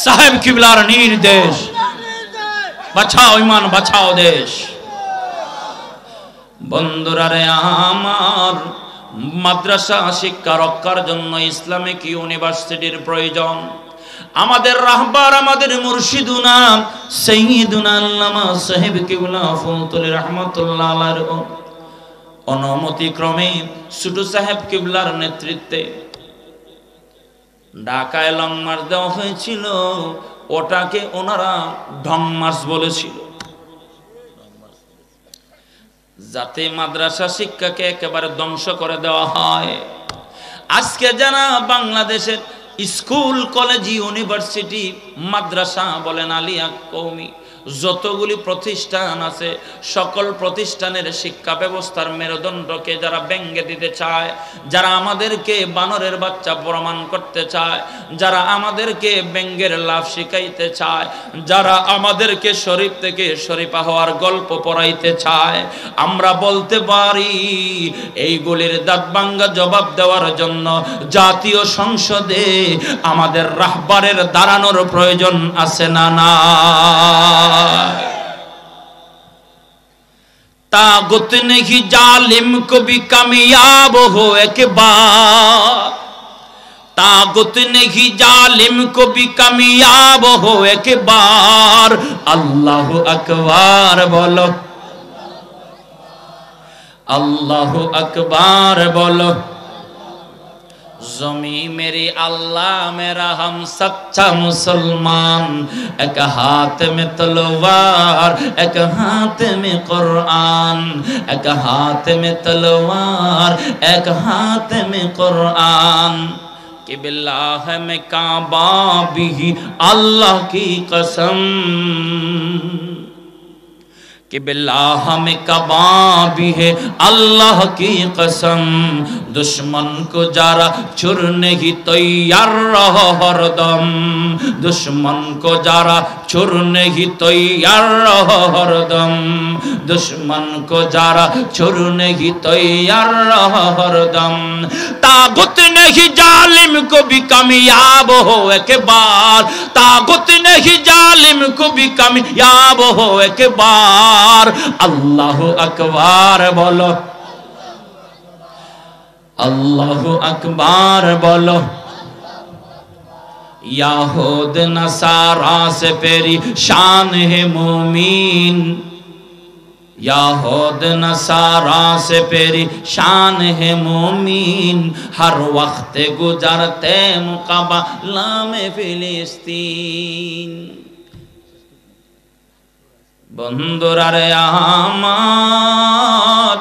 সাহেব কিবলার নির্দেশ, বাঁচাও ইমান, বাঁচাও দেশ। বন্ধুরা রে আমার, মাদ্রাসা শিক্ষা রক্ষার জন্য ইসলামিক ইউনিভার্সিটির প্রয়োজন। আমাদের রাহবার, আমাদের মুর্শিদুনা সাইয়্যিদুনা আল্লামা সাহেব কিবলা ফুলতুলি রহমাতুল্লাহ আলাইহির অনুমতি ক্রমে ছোটু সাহেব কিবলার নেতৃত্বে ঢাকায় লং মার্চ দেওয়া হয়েছিল। ওটাকে ওনারা ঢং মার্চ বলেছিল, যাতে মাদ্রাসা শিক্ষাকে একেবারে ধ্বংস করে দেওয়া হয়। আজকে যারা বাংলাদেশের স্কুল, কলেজ, ইউনিভার্সিটি, মাদ্রাসা বলেন, আলিয়া কওমি, যতগুলি প্রতিষ্ঠান আছে, সকল প্রতিষ্ঠানের শিক্ষা ব্যবস্থার মেরুদণ্ডকে যারা ভেঙে দিতে চায়, যারা আমাদেরকে বানরের বাচ্চা প্রমাণ করতে চায়, যারা আমাদেরকে ব্যঙ্গের লাভ শিখাইতে চায়, যারা আমাদেরকে শরীফ থেকে শরীফা হওয়ার গল্প পড়াইতে চায়, আমরা বলতে পারি এইগুলির দাঁত ভাঙ্গা জবাব দেওয়ার জন্য জাতীয় সংসদে আমাদের রাহবারের দাঁড়ানোর প্রয়োজন আছে না? না, ताकत नहीं जालिम को भी कामयाब हो एक बार, ताकत नहीं जालिम को भी कामयाब हो एक बार। अल्लाह अकबर बोलो, अल्लाह अकबर बोलो। जमी मेरी अल्लाह मेरा हम सच्चा मुसलमान, एक हाथ में तलवार एक हाथ में कुरान, एक हाथ में तलवार एक हाथ में कुरान। कि बिल्लाह में काबा भी अल्लाह की कसम, किबला हमें कबा भी है अल्लाह की कसम, दुश्मन को जरा छुड़ने ही तैयार रहो हरदम, दुश्मन को जरा छुड़ने ही तैयार रहो हरदम, दुश्मन को जरा छुड़ने ही तैयार रहो हरदम। तागुत नहीं जालिम को भी कामयाब हो एक बार, तागुत नहीं जालिम को भी कामयाब हो एक बार। अल्लाहु अकबर बोलो, अल्लाहु अकबर बोलो। यहूद नसारा से पेरी शान है मोमीन, यहूद नसारा से पेरी शान है मोमीन, हर वक्त गुजरते मुकाबला में फिलिस्तीन। বন্ধুরা রে আমার,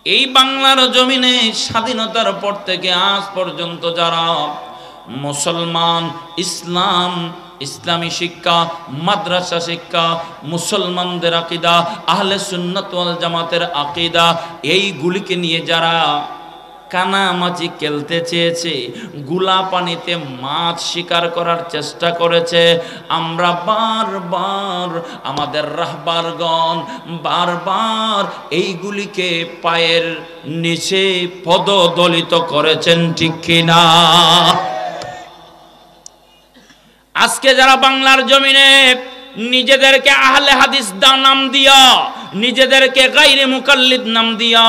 এই বাংলার জমিনে স্বাধীনতার পর থেকে আজ পর্যন্ত যারা মুসলমান, ইসলাম, ইসলামী শিক্ষা, মাদ্রাসা শিক্ষা, মুসলমানদের আকীদা, আহলে সুন্নাত ওয়াল জামাতের আকীদা, এইগুলিকে নিয়ে যারা কানামাছি খেলতে চেয়েছে, গুলা পানিতে মাছ শিকার করার চেষ্টা করেছে, আমরা বারবার আমাদের রাহবারগণ বারবার এইগুলিকে পায়ের নিচে পদদলিত করেছেন, ঠিক কিনা? আজকে যারা বাংলার জমিনে নিজেদেরকে আহলে হাদিস নাম দিয়া, নিজেদেরকে গায়রে মুকাল্লিদ নাম দিয়া,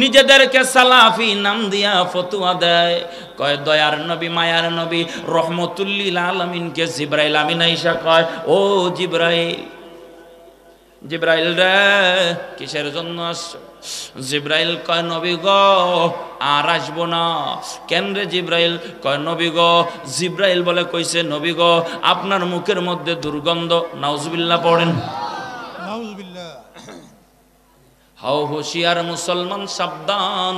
নিজেদেরকে সালাফি নাম দিয়া ফতোয়া দেয়, কয় দয়ার নবী, মায়ার নবী, রহমতুল্লিল আলামিনকে জিবরাইল আমিন আইসা কয়, ও জিবরাইল, জিবরাইল রে কিসের জন্য আসছো? জিবরাইল কয়, নবী গো আর আসবো না। কেন রে জিবরাইল? কয় নবী গো, জিবরাইল বলে কইছে, নবী গো আপনার মুখের মধ্যে দুর্গন্ধ। নাউজুবিল্লাহ পড়েন। হাও হুশিয়ার মুসলমান, সাবধান।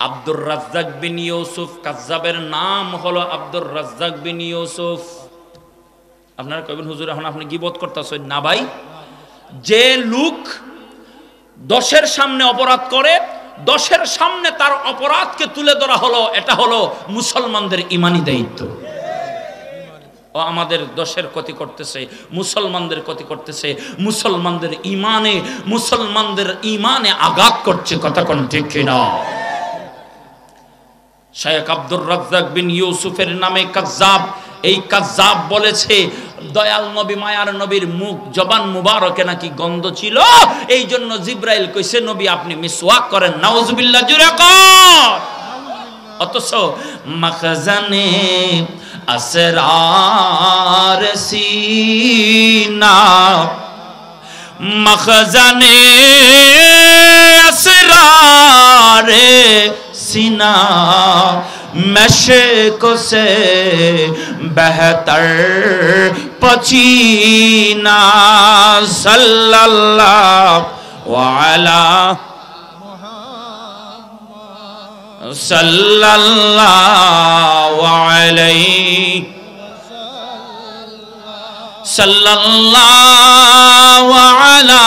আব্দুর রাজ্জাক বিন ইউসুফ কাজ্জাবের নাম হলো আব্দুর রাজ্জাক বিন ইউসুফ। আপনারা কইবেন হুজুর এখন আপনি গীবত করতেছেন না ভাই। যে লোক 10-এর সামনে অপরাধ করে, 10-এর সামনে তার অপরাধকে তুলে ধরা হলো, এটা হলো মুসলমানদের ঈমানি দায়িত্ব। ও আমাদের 10-এর ক্ষতি করতেছে, মুসলমানদের ক্ষতি করতেছে, মুসলমানদের ঈমানে আঘাত করছে, কথা কোন ঠিক কিনা? শেখ আব্দুর রাজ্জাক বিন ইউসুফের নামে কাজ্জাব, এই কাজ্জাব বলেছে দয়াল নবী, মায়ার নবীর মুখ, জবান মুবারকে নাকি গন্ধ ছিল, এই জন্য জিবরাইল কইছে নবী আপনি মিসওয়াক করেন। নাউজুবিল্লাহ, জোরে কর। অথচ মাখজানে আসরার সিনা, মখজানে আসরার সিনা, मशक से बेहतर पचीना, सल्लल्लाहु अलैहि अला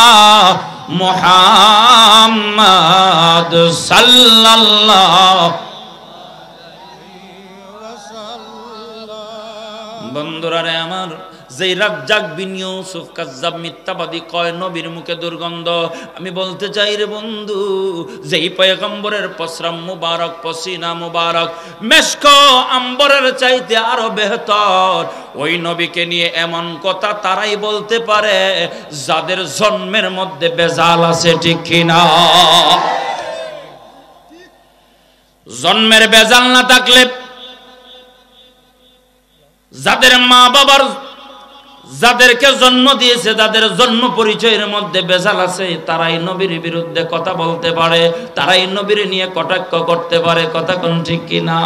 मुहम्मद सल्लल्लाहु। বন্ধুরা রে আমার, যেই রাজ্জাক বিন ইউসুফ কাজ্জাব মিথ্যাবাদী কয় নবীর মুখে দুর্গন্ধ, আমি বলতে চাই রে বন্ধু, যেই পয়গম্বরের পসরাম মুবারক, পসিনা মুবারক মেশক আম্বরের চাইতে আরো বেহতর, ওই নবীকে নিয়ে এমন কথা তারাই বলতে পারে যাদের জন্মের মধ্যে বেজাল আছে, ঠিক কিনা? জন্মের বেজাল না থাকলে, যাদের মা বাবার যাদেরকে জন্ম দিয়েছে তাদের জন্ম পরিচয়ের মধ্যে বেজাল আছে, তারাই নবীর বিরুদ্ধে কথা বলতে পারে, তারাই নবীর নিয়ে কটাক্ষ করতে পারে, কথা কোন ঠিক কিনা?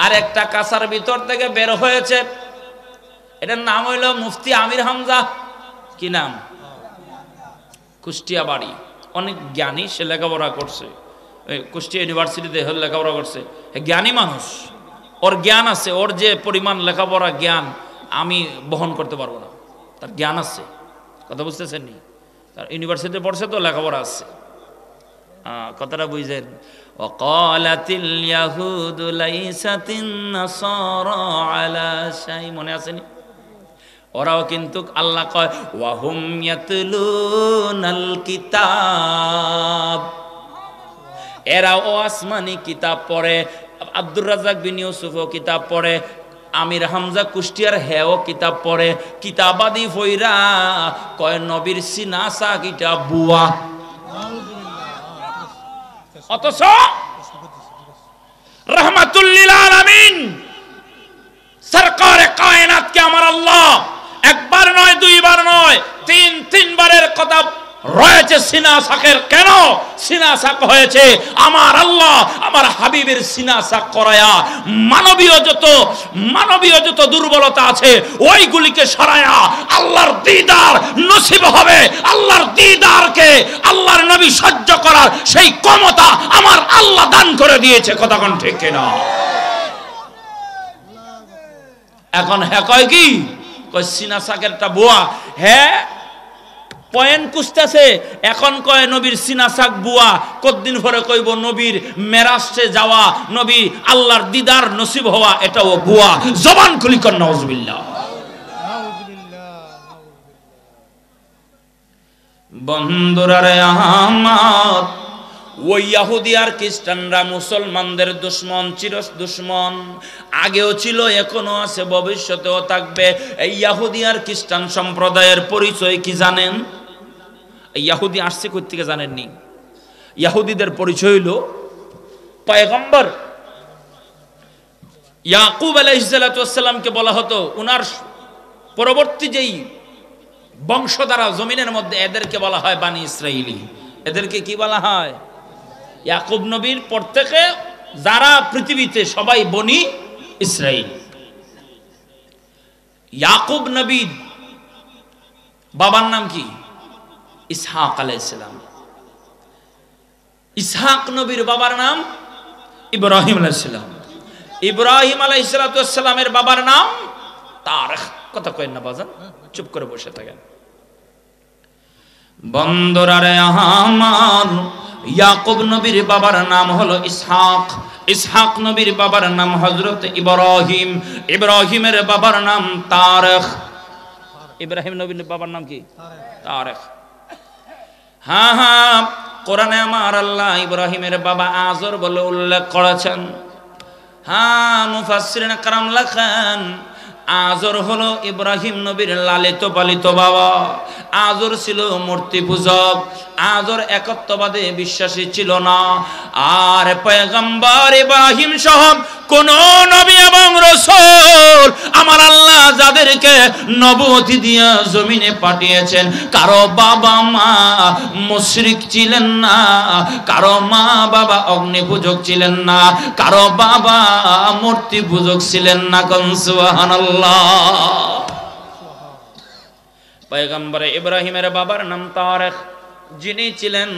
আর একটা কাছার ভিতর থেকে বের হয়েছে, এটার নাম হইল মুফতি আমির হামজা। কি নাম? কুষ্টিয়া বাড়ি, অনেক জ্ঞানী, সে লেখাপড়া করছে, কুষ্টিয়া ইউনিভার্সিটিতে লেখাপড়া করছে, জ্ঞানী মানুষ, ওর জ্ঞান আছে, ওর যে পরিমাণ লেখাপড়া জ্ঞান আমি বহন করতে পারবো না, তার জ্ঞান আছে। কথা বুঝতেছেন নি? তার ইউনিভার্সিটিতে পড়ছে তো, লেখাপড়া আছে। কথাটা বুঝলেন? ওয়াকালাতিল ইয়াহুদু লাইসাতিন নাসারা আলা শাই, মনে আছে নি? ওরাও কিন্তু আল্লাহ কয় ওয়াহুম ইয়াতলুনাল কিতাব, এরাও আসমানি কিতাব পড়ে। আব্দুর রাজ্জাক বিন ইউসুফও কিতাব পড়ে, আমির হামজা কুষ্টিয়ার হেও কিতাব পড়ে। কিতাবাদি ফইরা কয় নবীর সিনাসা কিতাব বুয়া। অথচ রাহমাতুল লিল আলামিন সরকারে কায়নাত কে আমার আল্লাহ একবার নয়, দুইবার নয়, তিনবারের কথা রয়েছে সিনাসাকের। কেন সিনাসাক হয়েছে? আমার আল্লাহ আমার হাবিবের সিনাসাক করায়া মানবীয় যত দুর্বলতা আছে ওইগুলিকে সরায়া আল্লাহর দিদার নসিব হবে। আল্লাহর দিদারকে আল্লাহর নবী সহ্য করার সেই ক্ষমতা আমার আল্লাহ দান করে দিয়েছে। কথা কোন ঠিক কিনা? এখন হ্যাঁ কয় কি? কয় সিনাসাকেরটা বুয়া। হ্যাঁ পয়েন্ট কুস্তাছে। এখন কয় নবীর সিনাসাক বুয়া, কতদিন পরে কইব নবীর মেরাজে যাওয়া, নবী আল্লাহর দিদার নসিব হওয়া, এটাও বুয়া। জবান খুলি কর নাউজুবিল্লাহ। বন্ধুরা রে আমার, ওই ইহুদি আর খ্রিস্টানরা মুসলমানদের দুশমন, চির দুশমন। আগেও ছিল, এখনো আছে, ভবিষ্যতেও থাকবে। এই ইহুদি আর খ্রিস্টান সম্প্রদায়ের পরিচয় কি জানেন? ইহুদি আসছে কই থেকে জানেননি? ইহুদিদের পরিচয় হইল পয়গম্বর ইয়াকুব আলাইহিস সালাতু ওয়াস সালামকে বলা হতো, উনার পরবর্তী যেই বংশধারা জমিনের মধ্যে এদেরকে বলা হয় বানি ইসরাইলি। এদেরকে কি বলা হয়? ইয়াকুব নবীর পর থেকে যারা পৃথিবীতে সবাই বনি ইসরাইল। ইয়াকুব নবীর বাবার নাম কি? ইসহাক আলাইহিস সালাম। ইসহাক নবীর বাবার নাম ইব্রাহিম আলাইহিস সালাম। ইব্রাহিম আলাইহিস সালামের বাবার নাম তারেখ। কথা কইন না বাজান, চুপ করে বসে থাকেন। বন্ধুরা রে আমার, ইয়াকুব নবীর বাবার নাম হলো ইসহাক। ইসহাক নবীর বাবার নাম হযরত ইব্রাহিম। ইব্রাহিমের বাবার নাম তারেখ। ইব্রাহিম নবীর বাবার নাম কি? তারেখ। হ্যাঁ হ্যাঁ, কোরআনে আমার আল্লাহ ইব্রাহিমের বাবা আজর বলে উল্লেখ করেছেন। হ্যাঁ, মুফাসসিরিন کرام লেখেন আজর হলো ইব্রাহিম নবীর লালিত পালিত বাবা। আজর ছিল মূর্তি পূজক। আজর একত্ববাদে বিশ্বাসী ছিল না। আর পয়গম্বর ইব্রাহিম সহ কোন নবী এবং রাসূল আমার আল্লাহ যাদেরকে নবুয়তি দিয়ে জমিনে পাঠিয়েছেন, কারো বাবা মা মুশরিক ছিলেন না, কারো মা বাবা অগ্নি পূজক ছিলেন না, কারো বাবা মূর্তি পূজক ছিলেন না। কোন সুবহানাল্লাহ। পয়গম্বর ইব্রাহিমের বাবার নাম তারেখ, যিনি ছিলেন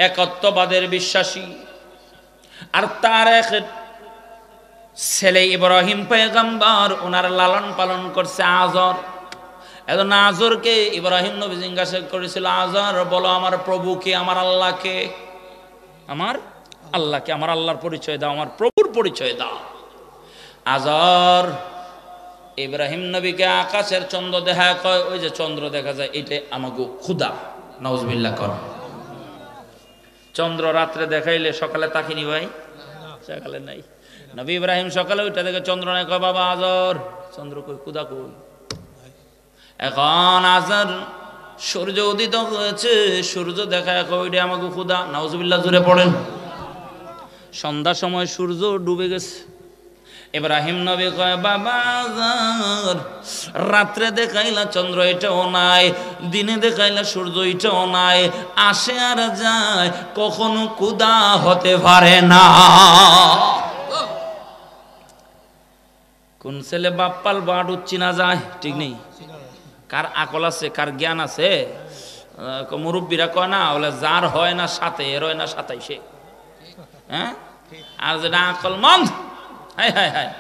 একত্ববাদের বিশ্বাসী। আর তারেখের ছেলে ইব্রাহিম পয়গম্বর, ওনার লালন পালন করছে আজর। এখন আজরকে ইব্রাহিম নবী জিজ্ঞাসা করেছিল, আজর বলো আমার প্রভুকে, আমার আল্লাহকে। আমার আল্লাহকে, আমার আল্লাহর পরিচয় দাও, আমার প্রভুর পরিচয় দাও। আজর ইব্রাহিম নবীকে আকাশের চন্দ্র দেখা কয়, ওই যে চন্দ্র দেখা যায় এটা আমাকে খুদা। নাউজুবিল্লাহ কর। চন্দ্র রাত্রে দেখাইলে সকালে তাকিনি ভাই, সকালে নাই। নবী ইব্রাহিম সকালে ওইটা দেখে চন্দ্র নাই, কয় বাবা আজর চন্দ্র কই, খুদা কই। এখন আজর সূর্য উদিত হয়েছে, সূর্য দেখা কয় ওইটা আমাকে খুদা। নাউজুবিল্লাহ জোরে পড়েন। সন্ধ্যার সময় সূর্য ডুবে গেছে। ইব্রাহিম নবী কয় বাবা আজর রাত্রে দেখাইলা চন্দ্র এটাও নাই, দিনে দেখাইলা সূর্য এটাও নাই, আসে আর যায়, কখনো খুদা হতে পারে না। কোন ছেলে বাপ্পাল বাট উচ্চি না যায়, ঠিক নেই। কার আকল আছে, কার জ্ঞান আছে? মুরব্বীরা কয় না, বলে যার হয় না সাথে, এর হয় না সাতাইশে। হ্যাঁ, আর যেটা আকল মন্দ, হায় হায় হায়,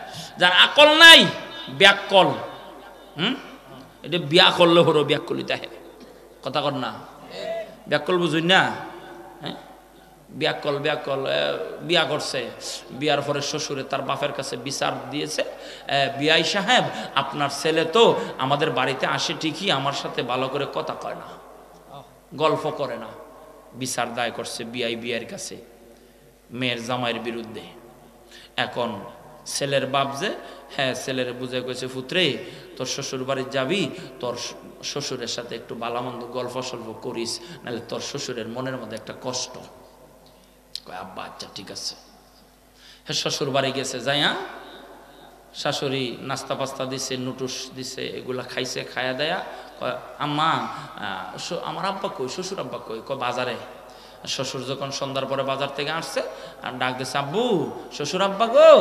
যার আকল নাই ব্যাকল। এটা বিয়া করলে হলো ব্যাকলিতা হে। কথা কর না, ব্যাকল বুঝুন না, হ্যাঁ ব্যাকল ব্যাকল বিয়া করছে, বিয়ার পরে শ্বশুরে তার বাপের কাছে বিচার দিয়েছে, বিআই সাহেব আপনার ছেলে তো আমাদের বাড়িতে আসে ঠিকই, আমার সাথে ভালো করে কথা কয় না, গল্প করে না। বিচার দায় করছে বিআই বিয়ের কাছে মেয়ের জামাইয়ের বিরুদ্ধে। এখন ছেলের বাপ যে, হ্যাঁ ছেলের বুঝে কইছে, পুত্রে তোর শ্বশুর বাড়ি যাবি, তোর শ্বশুরের সাথে একটু ভালোমন্দ গল্প সল্প করিস, নাহলে তোর শ্বশুরের মনের মধ্যে একটা কষ্ট। কয় আব্বা আচ্ছা ঠিক আছে। হ্যাঁ শ্বশুর বাড়ি গেছে, যাইয়া শাশুড়ি নাস্তা পাস্তা দিছে, নুটুস দিছে, এগুলা খাইছে, খায়া দেয়া কয় আম্মা আমার আব্বা কই, শ্বশুর আব্বা কই? কয় বাজারে। শ্বশুর যখন সন্ধ্যার পরে বাজার থেকে আসছে আর ডাক দিছে, আব্বু শ্বশুর আব্বা গো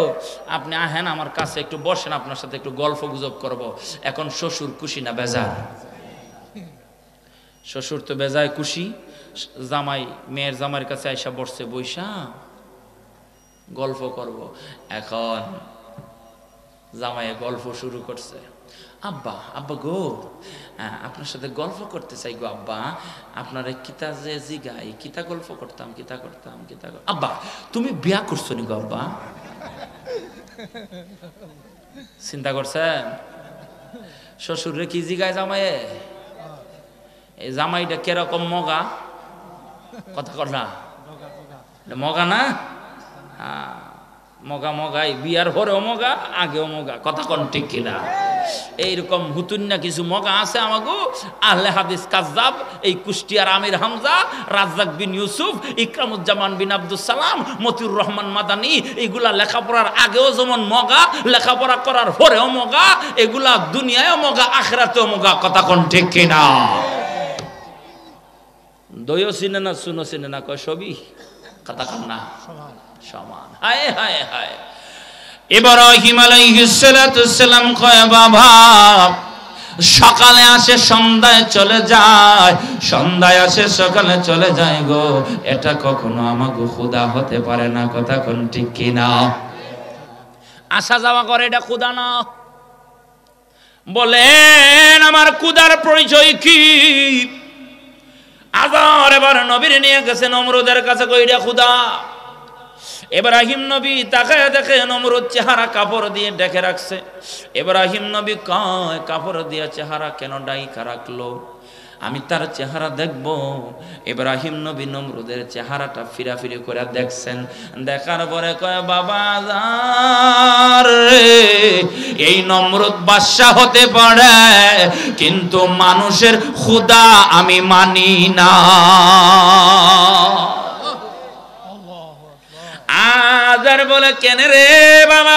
আপনি আহেন আমার কাছে একটু বসেন, আপনার সাথে একটু গল্প গুজব করব। এখন শ্বশুর খুশি না বেজার? শ্বশুর তো বেজায় খুশি। জামাই মেয়ের জামাইয়ের কাছে আইসা বসছে, বৈশা গল্প করব। এখন জামাইয়ে গল্প শুরু করছে, আব্বা আব্বা গো আপনার সাথে গল্প করতে চাই গো আব্বা, আপনার কিতা যে জিগাই কিতা গল্প করতাম, কিতা করতাম কিতা। আব্বা তুমি বিয়া করছো নি গো আব্বা? চিন্তা করছেন শ্বশুরে কি জিগায় জামাইয়ে? এই জামাইটা কিরকম মগা, কথা কর না, মগা না? হ্যাঁ মগা মগাই, বিয়ার পরেও মগা, আগেও মগা, কথা কন ঠিক কিনা? এইরকম হুতুন না কিছু মগা আছে আমাগো, আহলে হাদিস কাজ্জাব, এই কুষ্টিয়ার আমির হামজা, রাজ্জাক বিন ইউসুফ, ইকরামুজ্জামান বিন আব্দুল সালাম, মতিউর রহমান মাদানী, এগুলা লেখাপড়ার আগেও যেমন মগা, লেখাপড়া করার পরেও মগা, এগুলা দুনিয়ায়ও মগা, আখিরাতেও মগা, কথা কোন ঠিক কিনা? দইও চিনে না, শুনো চিনে না, কয় সবই, কথা কন না সমান। হায় হায় হায়। ইব্রাহিম আলাইহিস সালাম কয় বাবা সকালে আসে সন্ধ্যায় চলে যায়, সন্ধ্যায় আসে সকালে চলে যায় গো, এটা কখনো আমাগো খোদা হতে পারে না, কথা কোন ঠিক কিনা? আসা যাওয়া করে এটা খোদা না। বলেন আমার খোদার পরিচয় কি? আবার এবার নবীর নিয়ে গেছে নমরুদের কাছে, কই এটা খোদা। ইব্রাহিম নবী তাকায় দেখে নমরুদ চেহারা কাপড় দিয়ে ঢেকে রাখছে। ইব্রাহিম নবী কয় কাপড় দিয়ে চেহারা কেন ঢাইকা রাখলো? আমি তার চেহারা দেখব। ইব্রাহিম নবী নমরুদের চেহারাটা ফিরাফিরি করে দেখছেন, দেখার পরে কয় বাবা রে এই নমরুদ বাদশা হতে পারে, কিন্তু মানুষের খোদা আমি মানি না। আজার বলে কেন রে বাবা?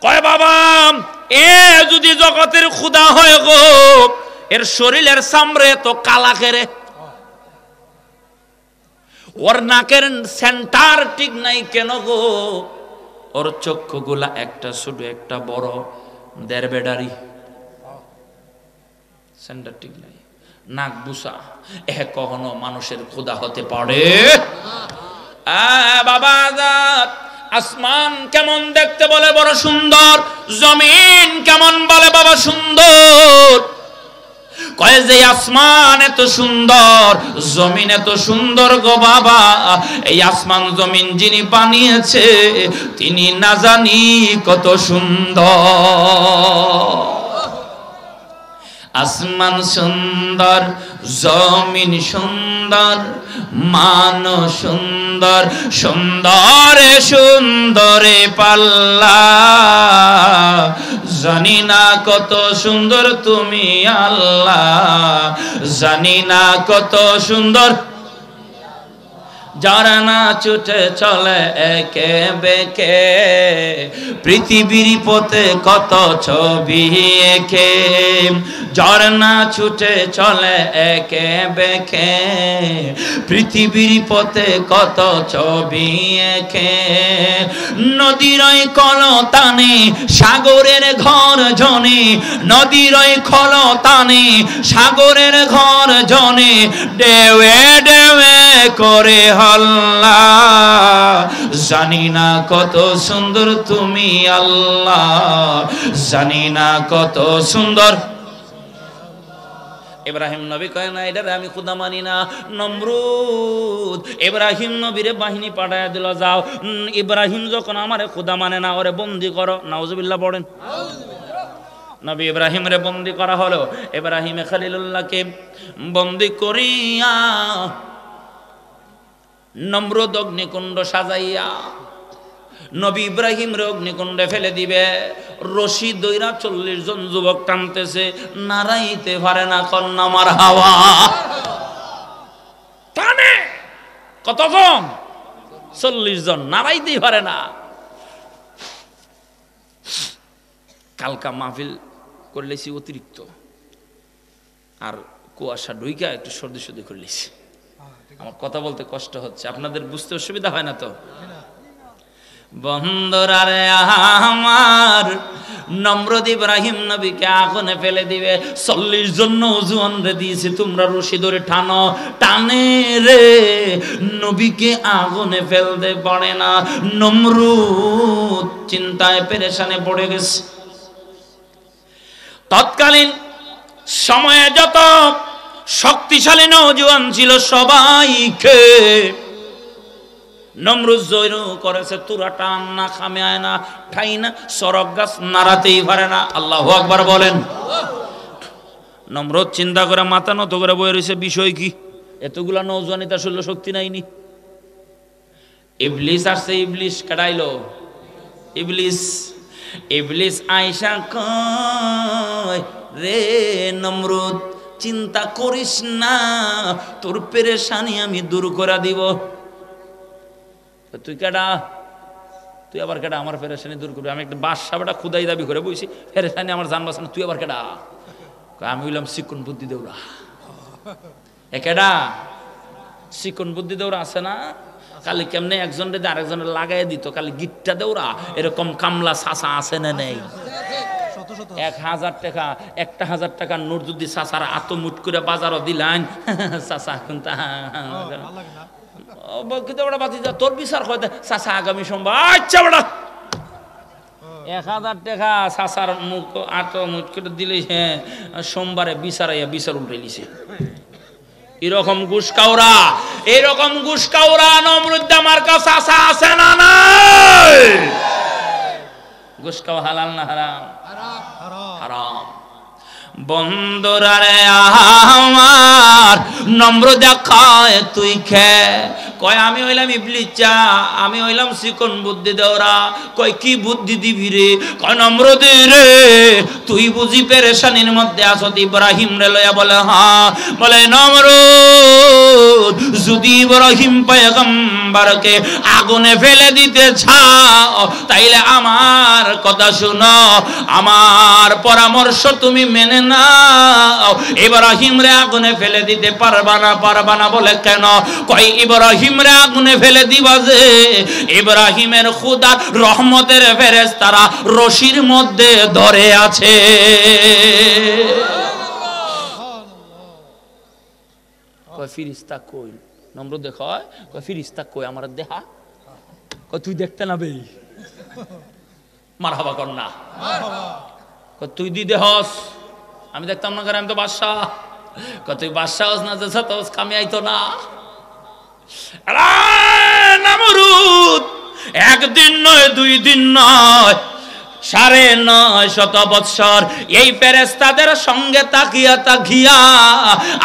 কয় বাবা এ যদি জগতের খোদা হয় গো, এর শরীরের সামরে তো কালা কেরে, ওর নাকের সেন্টার ঠিক নাই কেন গো, ওর চক্ষুগুলা একটা ছোট একটা বড়, দেড় বেডারি, সেন্টার ঠিক নাই, নাক বুসা, এ কখনো মানুষের খোদা হতে পারে? বাবা আসমান কেমন দেখতে বলে বড় সুন্দর, জমিন কেমন বলে বাবা সুন্দর। কয় যে আসমান এত সুন্দর, জমিন এত সুন্দর গো বাবা, এই আসমান জমিন যিনি বানিয়েছে তিনি না জানি কত সুন্দর। আসমান সুন্দর, জমিন সুন্দর, মান সুন্দর, সুন্দরে সুন্দরে পাল্লা, জানি না কত সুন্দর তুমি আল্লাহ, জানি না কত সুন্দর। যারা না ছুটে চলে একে বেঁকে, পৃথিবীর পথে কত ছবি এঁকে, যারা না ছুটে চলে একে বেঁকে, পৃথিবীর পথে কত ছবি এঁকে। নদীর কলতানে সাগরের ঘর জনে, নদীর কলতানে সাগরের ঘর জনে, ঢেউয়ে ঢেউয়ে করে হল্লা, জানি না কত সুন্দর তুমি আল্লাহ, জানি না কত সুন্দর। ইব্রাহিম নবী কয় না, এটারে আমি খোদা মানি না। নমরুদ ইব্রাহিম নবীরে বাহিনী পাঠায় দিল, যাও ইব্রাহিম যখন আমারে খোদা মানে না, ওরে বন্দি করো। নাউজুবিল্লাহ পড়েন। নবী ইব্রাহিম রে বন্দি করা হলো। ইব্রাহিম খলিলুল্লাহকে বন্দি করিয়া নমরুদ অগ্নিকুণ্ড সাজাইয়া নবী ইব্রাহিম রে অগ্নিকুণ্ডে ফেলে দিবে। রশি দইরা 40 জন যুবক টানতেছে, নাড়াইতে পারে না। কন্যা মার হাওয়া টানে কতজন? 40 জন, নাড়াইতেই পারে না। কালকা মাহফিল করলেছি অতিরিক্ত, আর কুয়াশা ঢুইকা একটু সর্দি সর্দি করলেছি। আমার কথা বলতে কষ্ট হচ্ছে, আপনাদের বুঝতে অসুবিধা হয় না তো? বন্ধুরা রে আমার, নমরুদ ইব্রাহিম নবীকে আগুনে ফেলে দিবে। 40 জন নওজোয়ান রে দিয়েছে, তোমরা রশি ধরে টানো। টানে রে, নবীকে আগুনে ফেলতে পারে না। নমরুদ চিন্তায় পেরেশানে পড়ে গেছে। তৎকালীন সময়ে যত শক্তিশালী নওজোয়ান ছিল সবাইকে নমরুদ জৈর করেছে। তুরা টান না, খামে আয় না, ঠাই না, সরক গাছ নাড়াতেই পারে না। আল্লাহু আকবার বলেন। নমরুদ চিন্তা করে মাথা নত করে বয়ে রয়েছে, বিষয় কি? এতগুলা নওজোয়ানি তার শরীরে শক্তি নাইনি। ইবলিস আসছে। ইবলিস কাটাইলো। ইবলিস আয়েশা কয়, রে নমরুদ চিন্তা করিস না, তোর পেরেশানি আমি দূর করে দিব। তুই কেডা? তুই আবার কেডা আমার পেরেশানি দূর করবি? আমি একটা বাদশাহটা খুদাই দাবি করে বইছি, পেরেশানি আমার জান বাঁচানো, তুই আবার কেডা? আমি হইলাম চিকন বুদ্ধি দেওরা। একেডা চিকন বুদ্ধি দেওরা আছে না? কালি কেমনে একজন রে আরেকজনের লাগাই দিত, কালি গিটটা দেওরা। এরকম কামলা চাচা আছে না নেই? 1000 টাকা, 1000 টাকার নোট যদি চাচার আতমুট করে বাজারও দিলেন, চাচা কিন্তু তোর বিচার হয় চাচা আগামী সোমবার। আচ্ছা বেটা, 1000 টাকা চাচার মুখ আতমুট করে দিলে, হ্যাঁ সোমবারে বিচারাইয়া বিচার উল্টে লিছে। এরকম ঘুষকাউরা নমরুদ আমার কাছে চাচা আছে না নাই? ঘুষ খাওয়া হালাল না হারাম? হারাম। বন্ধুরা রে আমার, নমরুদ খায় তুই খে কয়, আমি হইলাম ইবলিস চা, আমি হইলাম চিকন বুদ্ধি দেওরা। কয় কি বুদ্ধি দিবি রে? কয় নমরুদ রে, তুই বুঝি পেরেশানির মধ্যে আছো? ইব্রাহিম রে লয়া বলে, হ্যাঁ। বলে নমরুদ, যদি ইব্রাহিম পয়গম্বরকে আগুনে ফেলে দিতে চাও, তাইলে আমার কথা শুনো, আমার পরামর্শ তুমি মেনে নাও। ইব্রাহিম রে আগুনে ফেলে দিতে পারবা না। বলে কেন? কই ইব্রাহিম রে আগুনে ফেলে দিবা যে ইব্রাহিমের খোদার রহমতের ফেরেশতারা রশির মধ্যে ধরে আছে। কই ফেরেশতা কই? নমরুদ দেখায়, কই ফেরেশতা কই? আমার দেখা। কই তুই দেখতে না বে? মারহাবা কর না। কই তুই দি দেহস, আমি দেখতাম না, আমি তো বাদশাহ। তুই বাদশাহ না, তো কামে আইতো না। নমরুদ একদিন নয়, 2 দিন নয়, 950 বৎসর এই ফেরেশতাদের সঙ্গে তাকিয়া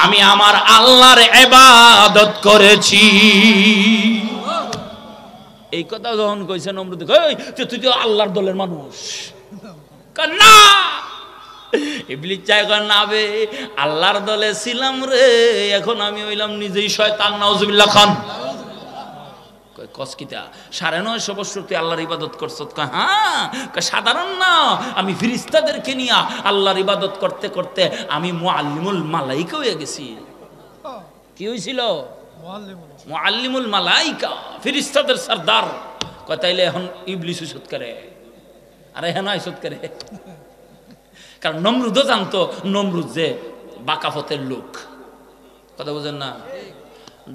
আমি আমার আল্লাহর ইবাদত করেছি। এই কথা যখন কইছে নমরুদ, তুই তো আল্লাহর দলের মানুষ। না, ইবলিস চাই না বে, আল্লাহর দলে ছিলাম রে, এখন আমি হইলাম নিজেই শয়তান। নাউজুবিল্লাহ খান। কয় কসকিতা 950 বছর তুই আল্লাহর ইবাদত করছ? হ্যাঁ। সাধারণ না, আমি ফেরেশতাদেরকে নিয়ে আল্লাহর ইবাদত করতে করতে আমি মুআল্লিমুল মালাইকা হয়ে গেছি। কি হয়েছিল? মুআল্লিমুল মালাইকা, ফেরেশতাদের সরদার। কয় তাইলে এখন ইবলিস ইসত করে? আরে হ্যাঁ, ইসত করে। কারণ নমরুদও জানতো নমরুদ যে বাকাফতের লোক। কথা বুঝেন না?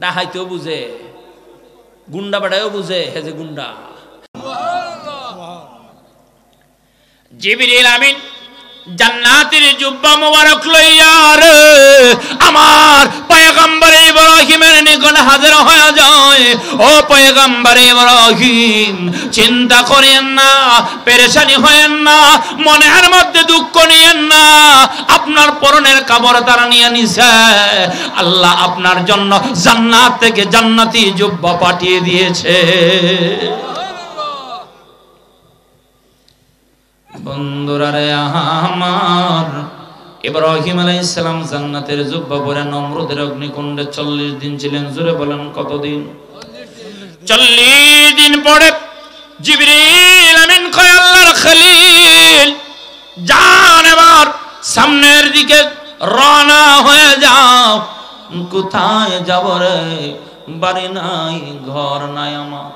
ডাহাইতেও বুঝে, গুন্ডা বাড়াইও বুঝে, হে যে গুন্ডা। জিবরিল আমিন জান্নাতের জুব্বা মোবারক লইয়া রে আমার পয়গম্বর ইব্রাহিমের নিকট হাজির হয়ে যায়। ও পয়গম্বর ইব্রাহিম, চিন্তা করেন না, পেরেশানি হয়েন না, মনের মধ্যে দুঃখ নিয়েন না। আপনার পরনের কাপড় তারা নিয়ে নিছে, আল্লাহ আপনার জন্য জান্নাত থেকে জান্নাতি জুব্বা পাঠিয়ে দিয়েছে। বন্ধুরা রে আমার, ইব্রাহিম আলাইহিস সালাম জান্নাতের জুব্বা পরে নমরুদের অগ্নিকুণ্ডে 40 দিন ছিলেন। জোরে বলেন কতদিন? 40 দিন পরে জিবরিল আমিন কয় আল্লাহর খলিল যান এবার সামনের দিকে রওনা হয়ে যাও। কোথায় যাব রে? বাড়ি নাই, ঘর নাই, আমার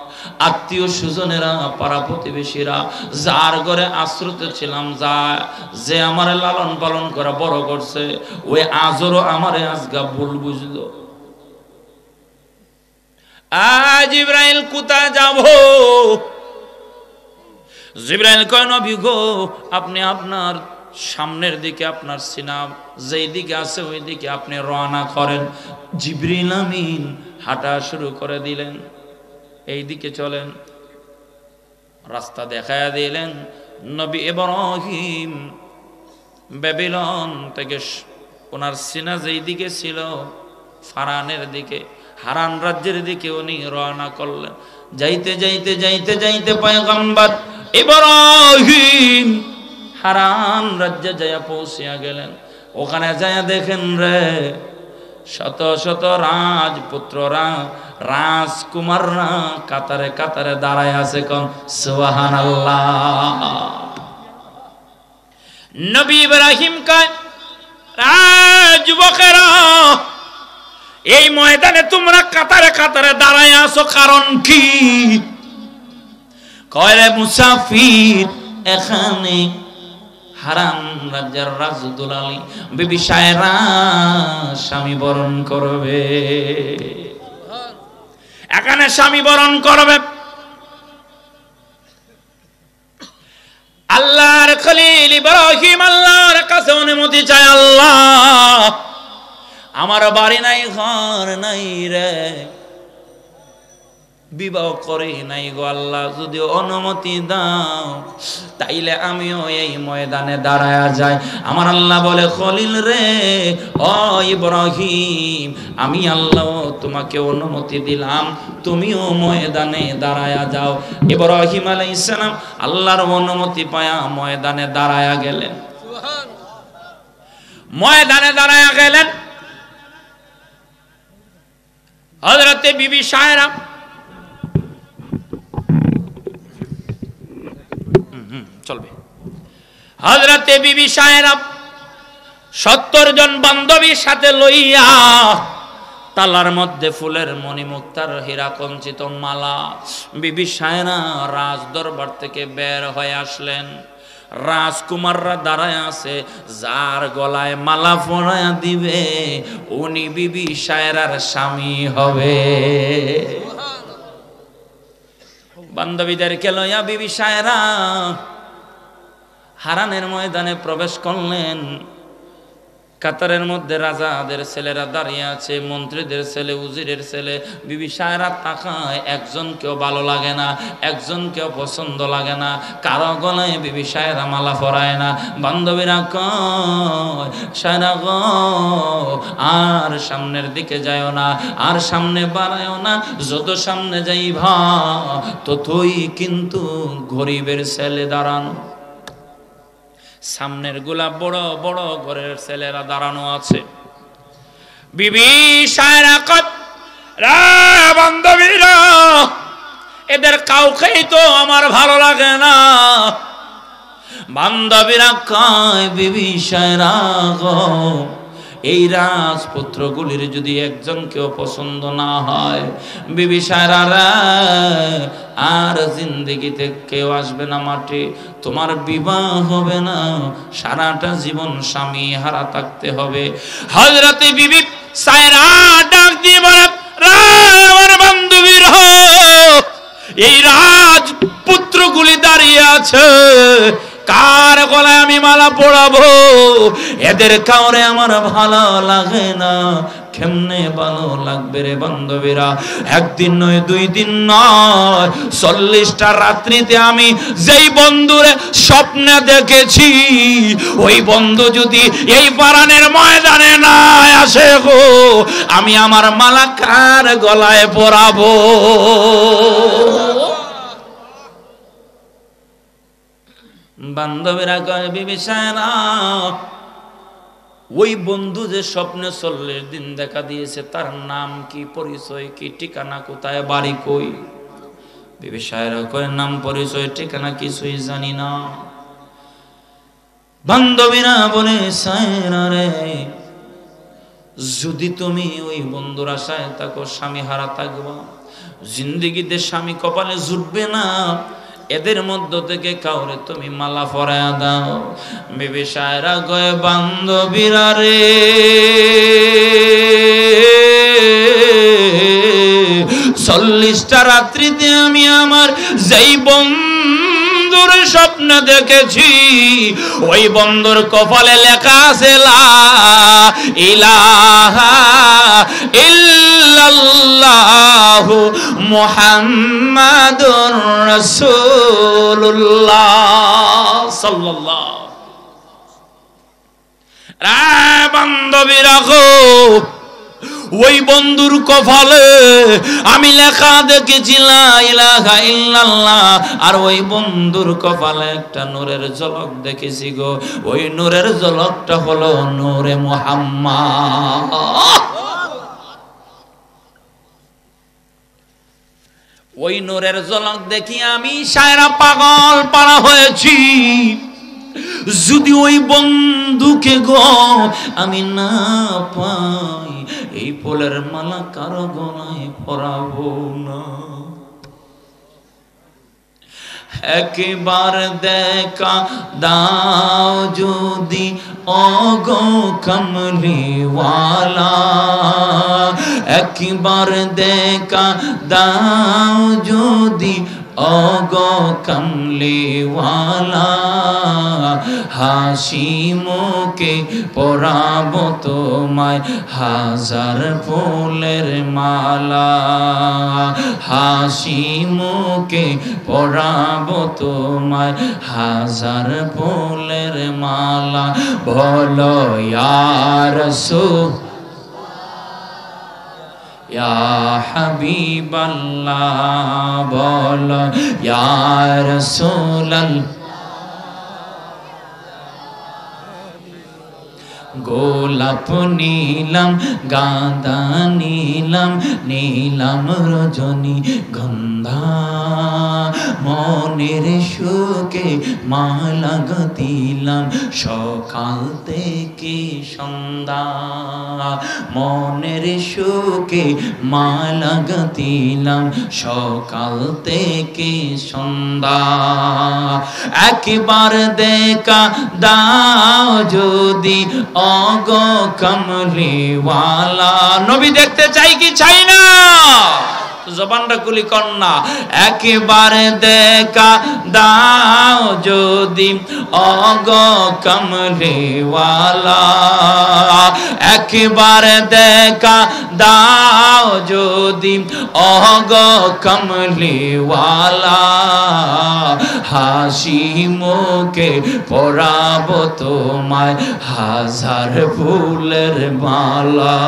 আত্মীয় স্বজনেরা, পাড়া প্রতিবেশীরা, যার ঘরে আশ্রিত ছিলাম, যে আমার লালন পালন করে বড় করছে, ওই আজরও আমারে আজগা ভুল বুঝলো। আজ জিবরাইল কোথায় যাব? জিবরাইল কয় নবী গো, আপনি আপনার সামনের দিকে, আপনার সিনা যেই দিকে আছে ওই দিকে আপনি রওনা করেন। জিবরিল আমিন হাঁটা শুরু করে দিলেন, এই দিকে চলেন, রাস্তা দেখায়া দিলেন। নবী ইব্রাহিম বাবিলন থেকে ওনার সিনা যেই দিকে ছিল ফারানের দিকে, হারান রাজ্যের দিকে উনি রওনা করলেন। যাইতে যাইতে যাইতে যাইতে পয়গম্বর ইব্রাহিম হারান রাজ্যে যাইয়া পৌঁছিয়া গেলেন। ওখানে যাইয়া দেখেন রে শত শত রাজপুত্ররা, রাজকুমাররা কাতারে কাতারে দাঁড়ায় আছে। কোন সুবহানাল্লাহ। নবী ইব্রাহিম কয়, যুবকেরা এই ময়দানে তোমরা কাতারে কাতারে দাঁড়ায় আছো কারণ কি? কয় রে মুসাফির, এখানে হারান রাজ্যের রাজদুলালী বিবি সায়রা স্বামী বরণ করবে, এখানে স্বামী বরণ করবে। আল্লাহর খলিল ইব্রাহিম আল্লাহর কাছে অনুমতি চায়, আল্লাহ আমার বাড়ি নাই, ঘর নাই রে, বিবাহ করে নাই গো আল্লাহ, যদি অনুমতি দাও তাইলে আমিও এই ময়দানে দাঁড়ায়া যাই। আমার আল্লাহ বলে, খলিল রে, ও ইব্রাহিম, আমি আল্লাহ তোমাকে অনুমতি দিলাম, তুমিও ময়দানে দাঁড়ায়া যাও। ইব্রাহিম আলাইহিস সালাম আল্লাহর অনুমতি পায়া ময়দানে দাঁড়ায়া গেলেন। ময়দানে দাঁড়ায়া গেলেন। হযরতে বিবি সায়রা চলবে, হযরতে বিবি সায়রা 70 জন বান্ধবীর সাথে লইয়া তালার মধ্যে ফুলের মণিমুক্তার হীরা কঞ্চিত মালা বিবি সায়রা রাজ দরবার থেকে বের হয়ে আসলেন। রাজকুমাররা দাঁড়ায় আছে, যার গলায় মালা পরায়া দিবে উনি বিবি সায়রার স্বামী হবে। বান্ধবীদেরকে লইয়া বিবি সায়রা হারানের ময়দানে প্রবেশ করলেন। কাতারের মধ্যে রাজাদের ছেলেরা দাঁড়িয়ে আছে, মন্ত্রীদের ছেলে, উজিরের ছেলে। বিবি সায়রা তাকায়, একজনকেও ভালো লাগে না, একজনকেও পছন্দ লাগে না, কারো গলায় বিবি সায়রা মালা পরায় না। বান্ধবীরা কয়, সায়রা গো আর সামনের দিকে যায়ও না, আর সামনে বাড়ায়ও না, যত সামনে যাইবা ততই কিন্তু গরিবের ছেলে দাঁড়ানো। সামনের গুলা বড় বড় ঘরের ছেলেরা দাঁড়ানো আছে। বিবি সায়রা কয়, রে বান্ধবীরা, এদের কাউকেই তো আমার ভালো লাগে না। বান্ধবীরা কয়, বিবি সায়রা গো, এই রাজপুত্রগুলির যদি একজনকেও পছন্দ না হয়, বিবি সায়রা আর জিন্দেগিতে কেউ আসবে না মাঠে, তোমার বিবাহ হবে না, সারাটা জীবন স্বামী হারা থাকতে হবে। হযরতে বিবি সায়রা ডাক দিয়ে বলে, আমার বান্ধবীরা, এই রাজপুত্রগুলি দাঁড়িয়ে আছে, কার গলায় আমি মালা পরাবো? এদের কাউরে আমার ভালো লাগে না। কেমনে ভালো লাগবে রে বান্ধবীরা? একদিন নয়, 2 দিন নয়, 40টা রাত্রিতে আমি যেই বন্ধুরে স্বপ্নে দেখেছি, ওই বন্ধু যদি এই পারানের ময়দানে না আসে গো, আমি আমার মালা কার গলায় পরাবো? বান্ধবীরা কয়, বিবি সায়রা, ওই বন্ধু যে স্বপ্নে 40 দিন দেখা দিয়েছে, তার নাম কি, পরিচয় কি, ঠিকানা কোথায়, বাড়ি কই? বিবি সায়রা কয়, নাম পরিচয় ঠিকানা কিছুই জানি না। বান্ধবীরা বলে, সায়রা রে, যদি তুমি ওই বন্ধুর আশায় থাকো, স্বামী হারা থাকবা, জিন্দেগিতে স্বামী কপালে জুটবে না, এদের মধ্য থেকে কাউরে তুমি মালা পরায়া দাও। বিবি সায়রা কয়, বান্ধবীরা রে, 40টা রাত্রিতে আমি আমার যেই বন্ধুর স্বপ্ন দেখেছি, ওই বন্ধুর কপালে লেখা আছে লা ইলাহা ইল্লাল্লাহু মুহাম্মাদুর রাসূলুল্লাহ সাল্লাল্লাহু। বান্ধবীরা গো, ওই বন্ধুর কপালে আমি লেখা দেখেছি লা ইলাহা ইল্লাল্লাহ, আর ওই বন্ধুর কপালে একটা নূরের ঝলক দেখেছি গো। ওই নূরের ঝলকটা হলো নূরে মুহাম্মদ। ওই নূরের ঝলক দেখি আমি সায়রা পাগল পাড়া হয়েছি। যদি ওই বন্ধুকে গো আমি না পাই, এই ফুলের মালা কারো গলায় পরাবো না। একবার দেখা দাও যদি ওগো কমলিওয়ালা, একবার দেখা দাও যদি ওগো কমলিওয়ালা, হাসি মুখে পরাবো তোমায় হাজার ফুলের মালা, হাসি মুখে পরাবো তোমায় হাজার ফুলের মালা। বলো ইয়া রাসূল ইয়া হাবিবাল্লাহ, বলো ইয়া রাসূলাল্লাহ। গোলাপ নীলাম, গাঁদা নীলাম, নীলাম রজনী গন্ধা, মনের সুখে মালা গাঁথিলাম সকাল থেকে সন্ধ্যা, মনের সুখে মালা গাঁথিলাম সকাল থেকে সন্ধ্যা। একবার দেখা দাও যদি ওগো কমলিওয়ালা। নবী দেখতে চাই কি চাই না? জবানটা কুলি কন্যা। একবারে দেখা দাও যদি ওগো কমলিওয়ালা, একবারে দেখা দাও যদি ওগো কমলিওয়ালা, হাসি মুখে পরাবো তোমায় হাজার ফুলের মালা,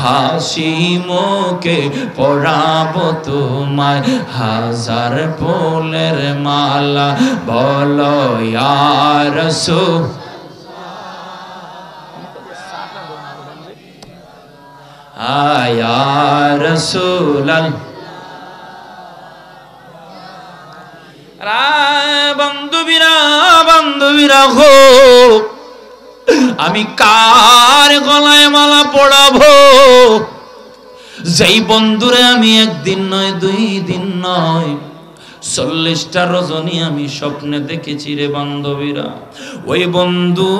হাসি মুখে পরাবো তোমায় হাজার ফুলের মালা। বলো ইয়া রাসূল ইয়া রাসূলাল্লাহ। বান্ধবীরা বান্ধবীরা গো, আমি কার গলায় মালা পড়াবো? যেই বন্ধুরে আমি একদিন নয় 2 দিন নয় 40টা রজনী আমি স্বপ্নে দেখেছি রে বান্ধবীরা। ওই বন্ধু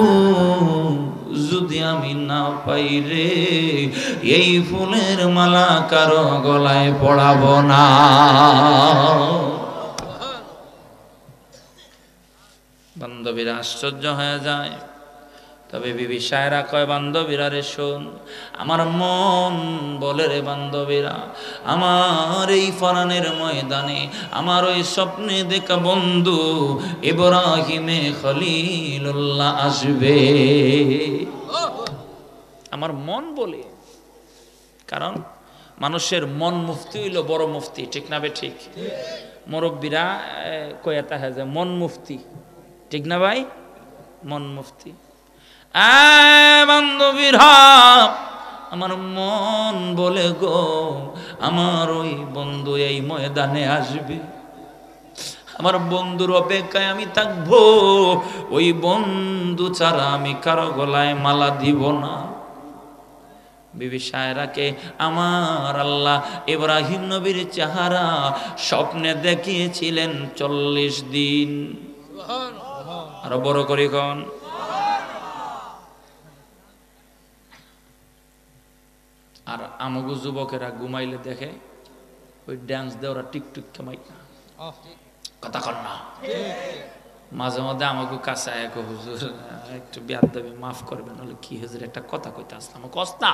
যদি আমি না পাই রে, এই ফুলের মালা কারো গলায় পড়াবো না। বান্ধবীরা আশ্চর্য হয়ে যায়। তবে বিবি সায়রা কয়, বান্ধবীরা রে শোন, আমার মন বলে রে বান্ধবীরা, আমার এই ফারানের ময়দানে আমার ওই স্বপ্নে দেখা বন্ধু ইব্রাহিমে খলিলুল্লাহ আসবে। আমার মন বলে, কারণ মানুষের মন মুফতি হইল বড় মুফতি, ঠিক না বে ঠিক? মুরব্বীরা কয়া তাহা যে মন মুফতি, ঠিক না ভাই? মন মুফতি। বান্ধবীরা, আমার মন বলে গো, আমার ওই বন্ধু এই ময়দানে আসবে, আমার বন্ধুর অপেক্ষায় আমি থাকবো, ওই বন্ধু ছাড়া আমি কারো গলায় মালা দিব না। বিবি সায়রাকে আমার আল্লাহ ইব্রাহিম নবীর চেহারা স্বপ্নে দেখিয়েছিলেন 40 দিন। আরো বড় করে কোন, আর আমগো যুবকেরা ঘুমাইলে দেখে ওই ডান্স দিয়ে ওরা টিকটুক কামাই, কথা কর না। মাঝে মধ্যে আমাকে কাছে এক হুজুর একটু বিয়াদ দেবে, মাফ করবেন, হলে কি হুজুর একটা কথা কইতে আসলাম, কস্তা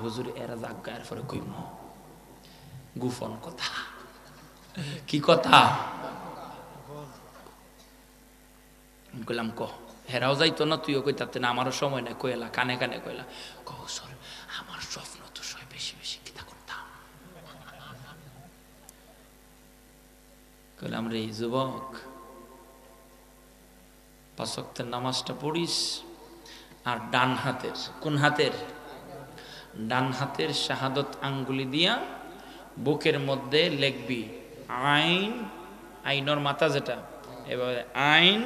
হুজুর এরা জাগা, এরপরে কইম গুফন কথা। কি কথা কইলাম? হেরাও যাইতো না, তুইও কইতাতে না, আমারও সময় নাই, কইলা কানে কানে কইলা, হুজুর আমার স্বপ্ন তো সবাই বেশি বেশি কিতা করতাম। কইলাম রে যুবক, 5 ওয়াক্তের নামাজটা পড়িস, আর ডান হাতের, কোন হাতের? ডান হাতের শাহাদত আঙ্গুলি দিয়া বুকের মধ্যে লিখবি আইন, আইনর মাথা যেটা, এবারে আইন,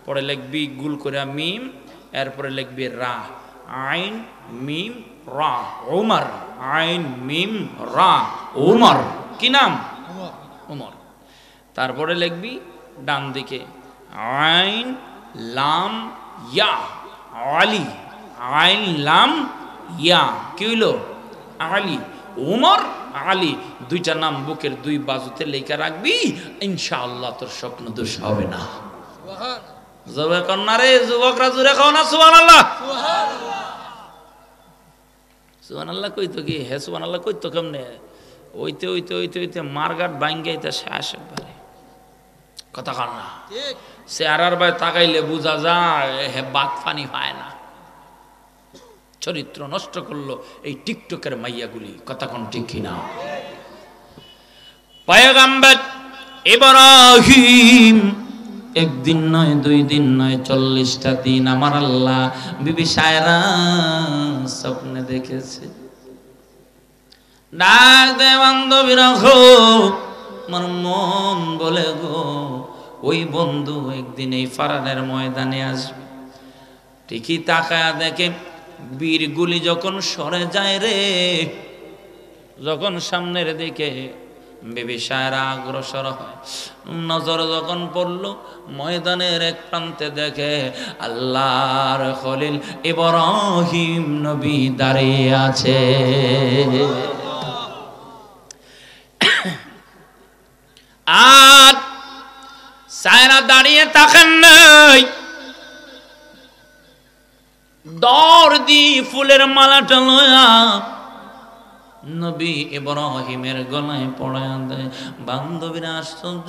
পরে লিখবি গুল করে মিম, এরপরে লিখবি রা, আইন মিম রা, ওমর, আইন মিম রা, ওমর। কি নাম? ওমর। তারপরে লিখবি ডান দিকে আইন লাম ইয়া আলী, আইন লাম ইয়া, কি হইল? আলী। ওমর আলী, দুইটা নাম বুকের 2 বাজুতে লেখা রাখবি, ইনশাআল্লাহ তোর স্বপ্ন দোষ হবে না। জোরে কর না রে যুবকরা, জোরে কও না সুবহানাল্লাহ। সুবহানাল্লাহ কইতো কি? হে সুবহানাল্লাহ কইতো কেমনে? ওইতে ওইতে ওইতে ওইতে মারগাট ভাঙ্গাইতে শেষ একবারে, কথা কর না। সে আর ভাই তাকাইলে বোঝা যায় হে বাত পানি পায় না। চরিত্র নষ্ট করলো এই টিকটকের মাইয়াগুলি, কথা কোন ঠিক কিনা? পয়গম্বর ইব্রাহিম একদিন নয়, 2 দিন নয়, 40টা দিন আমার আল্লাহ বিবি সায়রা স্বপ্নে দেখেছে। ডাক দে বান্ধবীরা, গো আমার মন বলে গো, ওই বন্ধু একদিন এই ফারানের ময়দানে আসবে। ঠিকই তাকায়া দেখে বীরগুলি যখন সরে যায় রে, যখন সামনের দিকে বিবি সায়রা অগ্রসর হয়, নজর যখন পড়ল ময়দানের এক প্রান্তে দেখে আল্লাহর খলিল ইব্রাহিম নবী দাঁড়িয়ে আছে। আর সায়রা দাঁড়িয়ে থাকেন নাই, দর দি ফুলের মালাটা লয়া নবী ইব্রাহিমের গলায় পড়ায়া দেয়। বান্ধবীরা আশ্চর্য,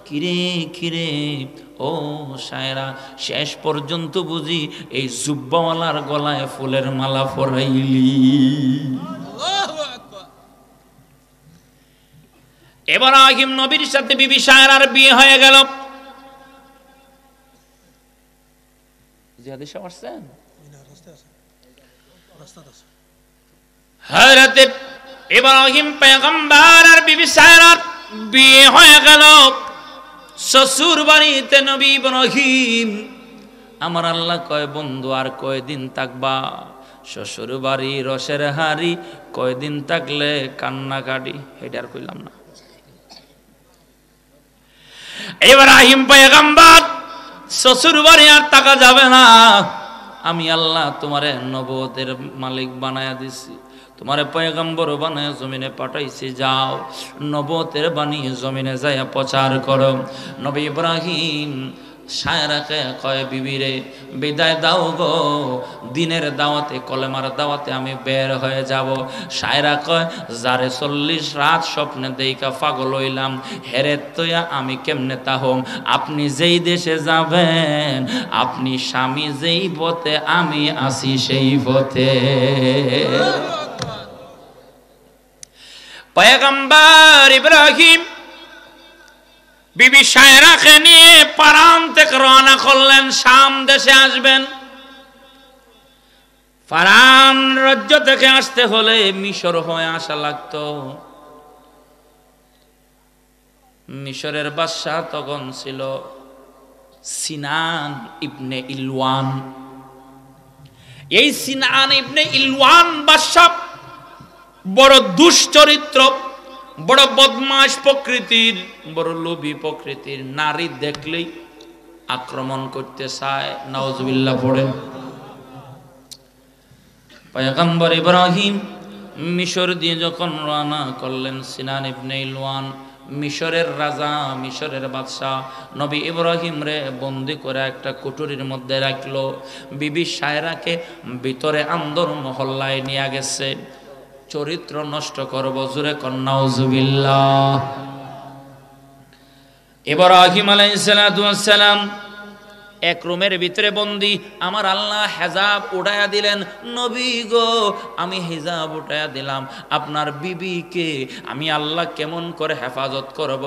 কিরে কিরে ও সায়রা, শেষ পর্যন্ত বুঝি এই জুব্বাওয়ালার গলায় ফুলের মালা পরাইলি? ইব্রাহিম নবীর সাথে বিবি সায়রার বিয়ে হয়ে গেল। জিহাদি শুনছেন? হযরত ইব্রাহিম পয়গম্বর আর বিবি সায়রার বিয়ে হয়ে গেল। শ্বশুর বাড়িতে নবী ইব্রাহিম, আমার আল্লাহ কয় বন্ধু আর কয়দিন থাকবা? শ্বশুর বাড়ি রসের হাড়ি, কয়দিন থাকলে কান্নাকাটি, এটা আর কইলাম না। ইব্রাহিম পয়গম্বর, শ্বশুর বাড়ি আর থাকা যাবে না, আমি আল্লাহ তোমারে নবুয়তের মালিক বানায়া দিছি, তোমারে পয়গম্বর বানায় জমিনে পাঠাইছি, যাও নবুয়তের বাণী জমিনে যাইয়া প্রচার করো। নবী ইব্রাহিম শায়রাকে কয় বিবিরে বিদায় দাও গো, দিনের দাওয়াতে কলেমার দাওয়াতে আমি বের হয়ে যাব। শায়রা কয় যারে 40 রাত স্বপ্নে দেইকা পাগল হইলাম, হেরে তৈয়া আমি কেমনে তাহম? আপনি যেই দেশে যাবেন, আপনি স্বামী যেই পথে, আমি আসি সেই পথে। পয়গম্বর ইব্রাহিম বিবি শায়রাকে নিয়ে পারান থেকে রওনা করলেন, শাম দেশে আসবেন। ফারান রাজ্য থেকে আসতে হলে মিশর হয়ে আসা লাগতো। মিশরের বাদশা তখন ছিল সিনান ইবনে ইলওয়ান। এই সিনান ইবনে ইলওয়ান বাদশা বড় দুশ্চরিত্র, বড় বদমাশ প্রকৃতির, বড় লোভী প্রকৃতির। নারী দেখলেই আক্রমণ করতে চায়। নাউজুবিল্লাহ পড়েন। পয়গম্বর ইব্রাহিম মিশর দিয়ে যখন রওনা করলেন, সিনান ইবনে ইলওয়ান মিশরের রাজা, মিশরের বাদশাহ নবী ইব্রাহিম রে বন্দি করে একটা কুঠুরির মধ্যে রাখলো। বিবি শায়রাকে ভিতরে আন্দর মহল্লায় নিয়ে গেছে। চরিত্র নষ্ট করব, জোরে কন্যা নাউজুবিল্লাহ। ইব্রাহিম আলাইহিস সালাতু ওয়াস সালাম এক রুমের ভিতরে বন্দি। আমার আল্লাহ হেজাব উঠায়া দিলেন। নবী গো, আমি হেজাব উঠায়া দিলাম, আপনার বিবিকে আমি আল্লাহ কেমন করে হেফাজত করব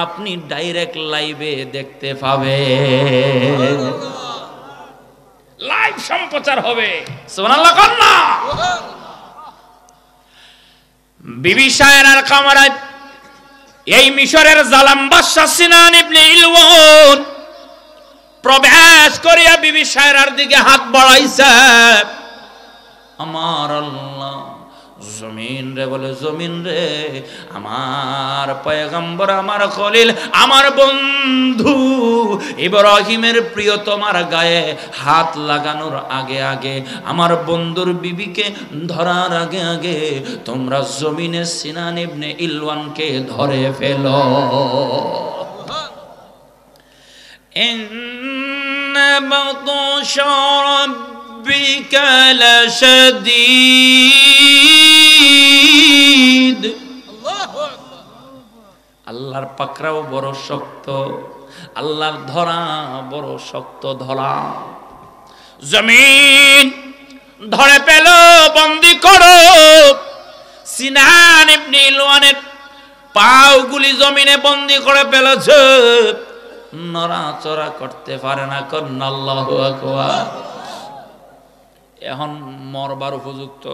আপনি ডাইরেক্ট লাইভে দেখতে পাবেন। লাইভ সম্প্রচার হবে। সুবহানাল্লাহ কন্যা। বিবি শায়রার কামরায় এই মিশরের জালাম বাদশা সিনান ইবনে ইলওয়ান প্রবেশ করিয়া বিবি শায়রার দিকে হাত বাড়াইছে। আমার আল্লাহ, জমিন রে বলে, জমিন রে, আমার পয়গম্বর, আমার খলিল, আমার বন্ধু ইব্রাহিমের প্রিয়তমার গায়ে হাত লাগানোর আগে আগে, আমার বন্ধুর বিবিকে ধরার আগে আগে তোমরা জমিনে সিনান ইবনে ইলওয়ানকে ধরে ফেলো। ইন্না বাতশা রাব্বিকা লাশাদীদ। আল্লাহর পাকড়াও বড় শক্ত, আল্লাহর ধরা বড় শক্ত ধরা। জমিন ধরে পেল, বন্দি করো। সিনান ইবনে ইলওয়ানের পাগুলি জমিনে বন্দি করে ফেলেছে, নড়াচড়া করতে পারে না। কন্যা আল্লাহু আকবার। এখন মরবার উপযুক্ত।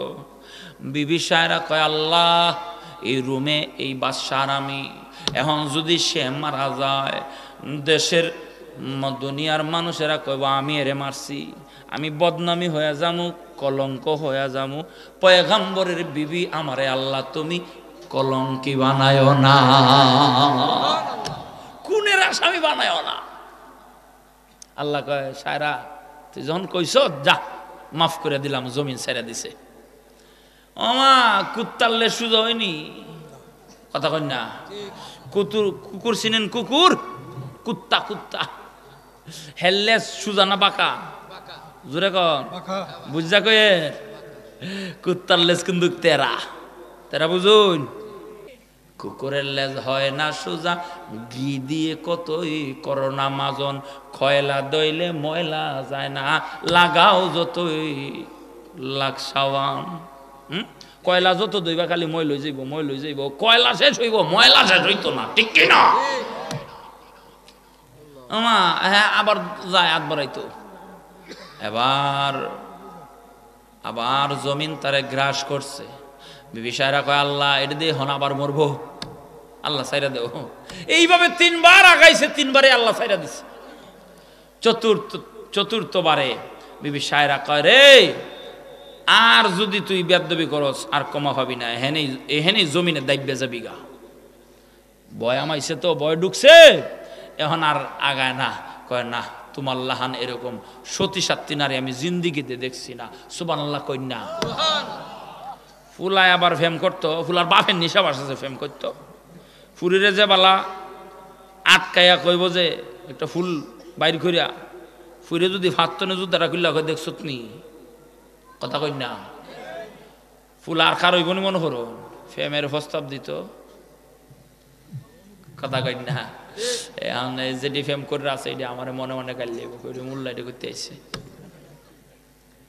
বিবি শায়রা কয় আল্লাহ, এই রুমে এই বাদশার আমি, এখন যদি সে মারা যায়, দেশের দুনিয়ার মানুষেরা কইব আমি এরে মারছি, আমি বদনামি হয়ে যামু, কলঙ্ক হয়ে যামু। পয়গম্বরের বিবি আমারে আল্লাহ তুমি কলঙ্কি বানায় না, খুনের আসামি বানায় না। আল্লাহ কয় শায়রা তুই যখন কইছ যা, মাফ করে দিলাম, জমিন ছেড়ে দিছে। ওমা কুত্তারলে সুজা হয়নি, কথা কই না? কুকুর চিনেন? কুকুর, কুত্তা, কুত্তা হেললে সুজা না বাঁকা? জোরে কন, বুঝা কয়ে কুত্তার লেজ কিন্তু তেরা, তেরা বুঝুন। কুকুরের লেজ হয় না সুজা, ঘি দিয়ে কতই করোনা মাজন, খয়লা দইলে ময়লা যায় না, লাগাও যতই লাকসাওয়ান। কয়লা যত দইবা খালি মই লই যাইব, মই লই যাইব, কয়লা শেষ হইব, ময়লা শেষ হইতো না, ঠিক কি না? আমা হ্যাঁ, আবার যায় হাত বাড়াইতো। এবার আবার জমিন তারে গ্রাস করছে। বিবি শায়রা কয় আল্লাহ এটা দিয়ে হন আবার মরবো, আল্লাহ সাইরা দেও। এইভাবে 3 বার আগাইছে, 3 বারে আল্লাহ সাইরা দিছে। চতুর্থবারে বিবি শায়রা কয় রে, আর যদি তুই বেদবি করস আর কমা হবি না, এহেনেই জমিনে দাইবে যাবি গা। ভয় আমাইছে তো, ভয় ঢুকছে, এখন আর আগায় না। কয় না, তোমার লাহান এরকম সতী সাত্তী নারী আমি জিন্দিগিতে দেখছি না। সুবহানাল্লাহ কই না? ফুলায় আবার ফেম করতো, ফুলার বাপের নিশা বাসাছে ফেম করতো। ফুরিরে যে বালা আটকাইয়া কইব যে একটা ফুল বাইর করিয়া ফুরে যদি ফাঁতনে জুতাটা খুললা কই দেখছত নি কথা কই না ফুল আর খার হইব নি মনে করো ফেমের প্রস্তাব দিত কথা কই না যেটি ফেম করে আছে এটা আমার মনে মনে গাইলে মূল্যায়িত করতে আইছে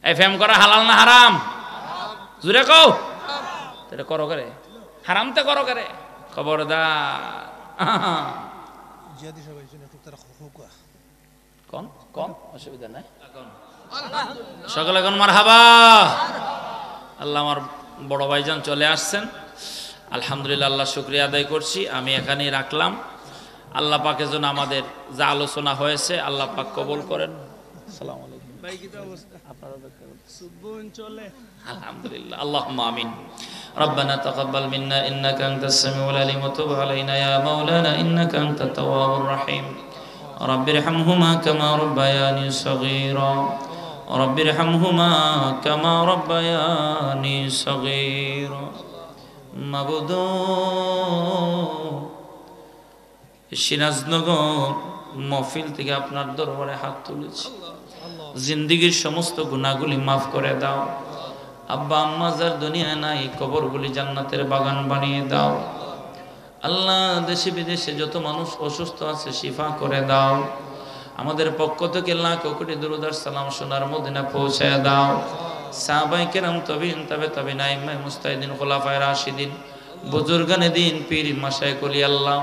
এই ফেম করা হালাল না হারাম জুড়ে কও এটা করো করে হারাম তো করো করে খবরদার কোন কোন অসুবিধা নাই সকলে কোন মারহাবা আল্লাহ আমার বড় ভাইজান চলে আসছেন আলহামদুলিল্লাহ আল্লাহ শুকরিয়া আদায় করছি আমি এখানেই রাখলাম আল্লাহ পাক যেন আমাদের যা আলোচনা হয়েছে আল্লাহ পাক কবুল করেন আসসালামু আলাইকুম ভাই কি অবস্থা আপনারা সুবহান চলে আলহামদুলিল্লাহ আল্লাহুম্মা আমিন ربنا تقبل منا انك انت السميع العليم وتب علينا يا مولانا انك انت التواب الرحيم رب ارحمهما كما ربياني صغيرا رب ارحمهما كما ربياني صغيرا মাবুদু সিরাজনগর মহফিল থেকে আপনার দরবারে হাত তুলেছি জিন্দেগীর সমস্ত গুনাহগুলি মাফ করে দাও আব্বা আম্মা যার দুনিয়ায় নাই কবরগুলি জান্নাতের বাগান বানিয়ে দাও আল্লাহ দেশে বিদেশে যত মানুষ অসুস্থ আছে শিফা করে দাও আমাদের পক্ষ থেকে লাখ কোটি দরুদ আর সালাম সোনার মদিনা পৌঁছায় দাও সাহাবায়ে কেরাম তাবিঈন তাবিঈন আইম্মায়ে মুজতাহিদিন খুলাফায়ে রাশিদিন বুজুর্গানে দ্বীন পীর মাশায়েখ ওলি আল্লাহ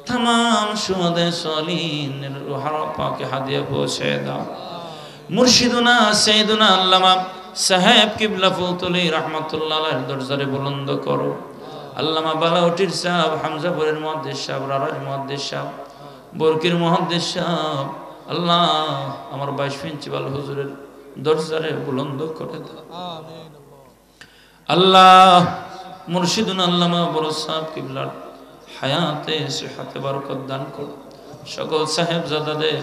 तमाम शुहदाए सालिहीन रूह पाक हादिया पहुँचे दाओ मुर्शिदुना सैयदुना अल्लामा साहेब किबला फौतुली रहमतुल्लाह अलैहि दरजारे बुलंद करो अल्लामा बालाउटिर साहब हमजापुरेर मुहद्दिस साहब रारार मुहद्दिस साहब बरकिर मुहद्दिस साहब अल्लाह आमार 22 प्रिंसिपाल हुजूरेर दरजारे बुलंद करे दाओ आमीन अल्लाह मुर्शिदुना अल्लामा बड़ साहब किबला হায়াতে সিহাতে বরকত দান করো সকল সাহেবজাদাদের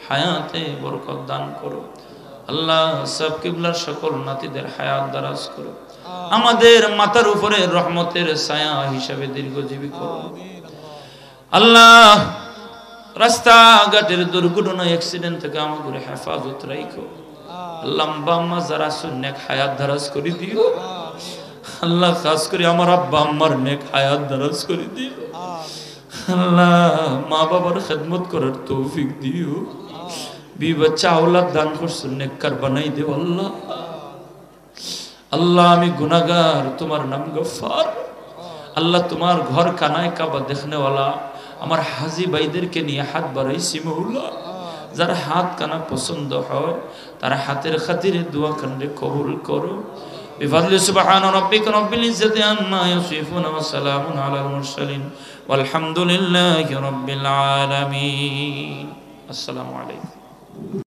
হায়াতে বরকত দান করো আল্লাহ সব কিবলার সকল নাতিদের হায়াত দারাজ করো আমাদের মাথার উপরে রহমতের ছায়া হিসাবে দীর্ঘজীবী করো আল্লাহ রাস্তা ঘাটের দুর্ঘটনা অ্যাক্সিডেন্ট থেকে আমাদের হেফাজত রাখো লম্বা মাজারা সুন্নাত হায়াত দারাজ করে দিও আল্লাহ খাস করে আমার আব্বা আম্মার নেক হায়াত দারাজ করে দিও আল্লাহ মা বাবার খিদমত করার তৌফিক দিও বি বাচ্চা औलाद দান করছো নেককার বানাই দিও আল্লাহ আল্লাহ আমি গুনাহগার তোমার নাম গফফার আল্লাহ তোমার ঘর কানায় কাবা দেখনে वाला আমার হাজী ভাইদেরকে নিয়ে হাত বাড়াইছি মাওলা যার হাত কানা পছন্দ হয় তার হাতের খাতিরে দোয়া কান্দে কবুল করো بفضل سبحان ربك رب العزة عما يصفون وسلام على المرسلين والحمد لله رب العالمين السلام عليكم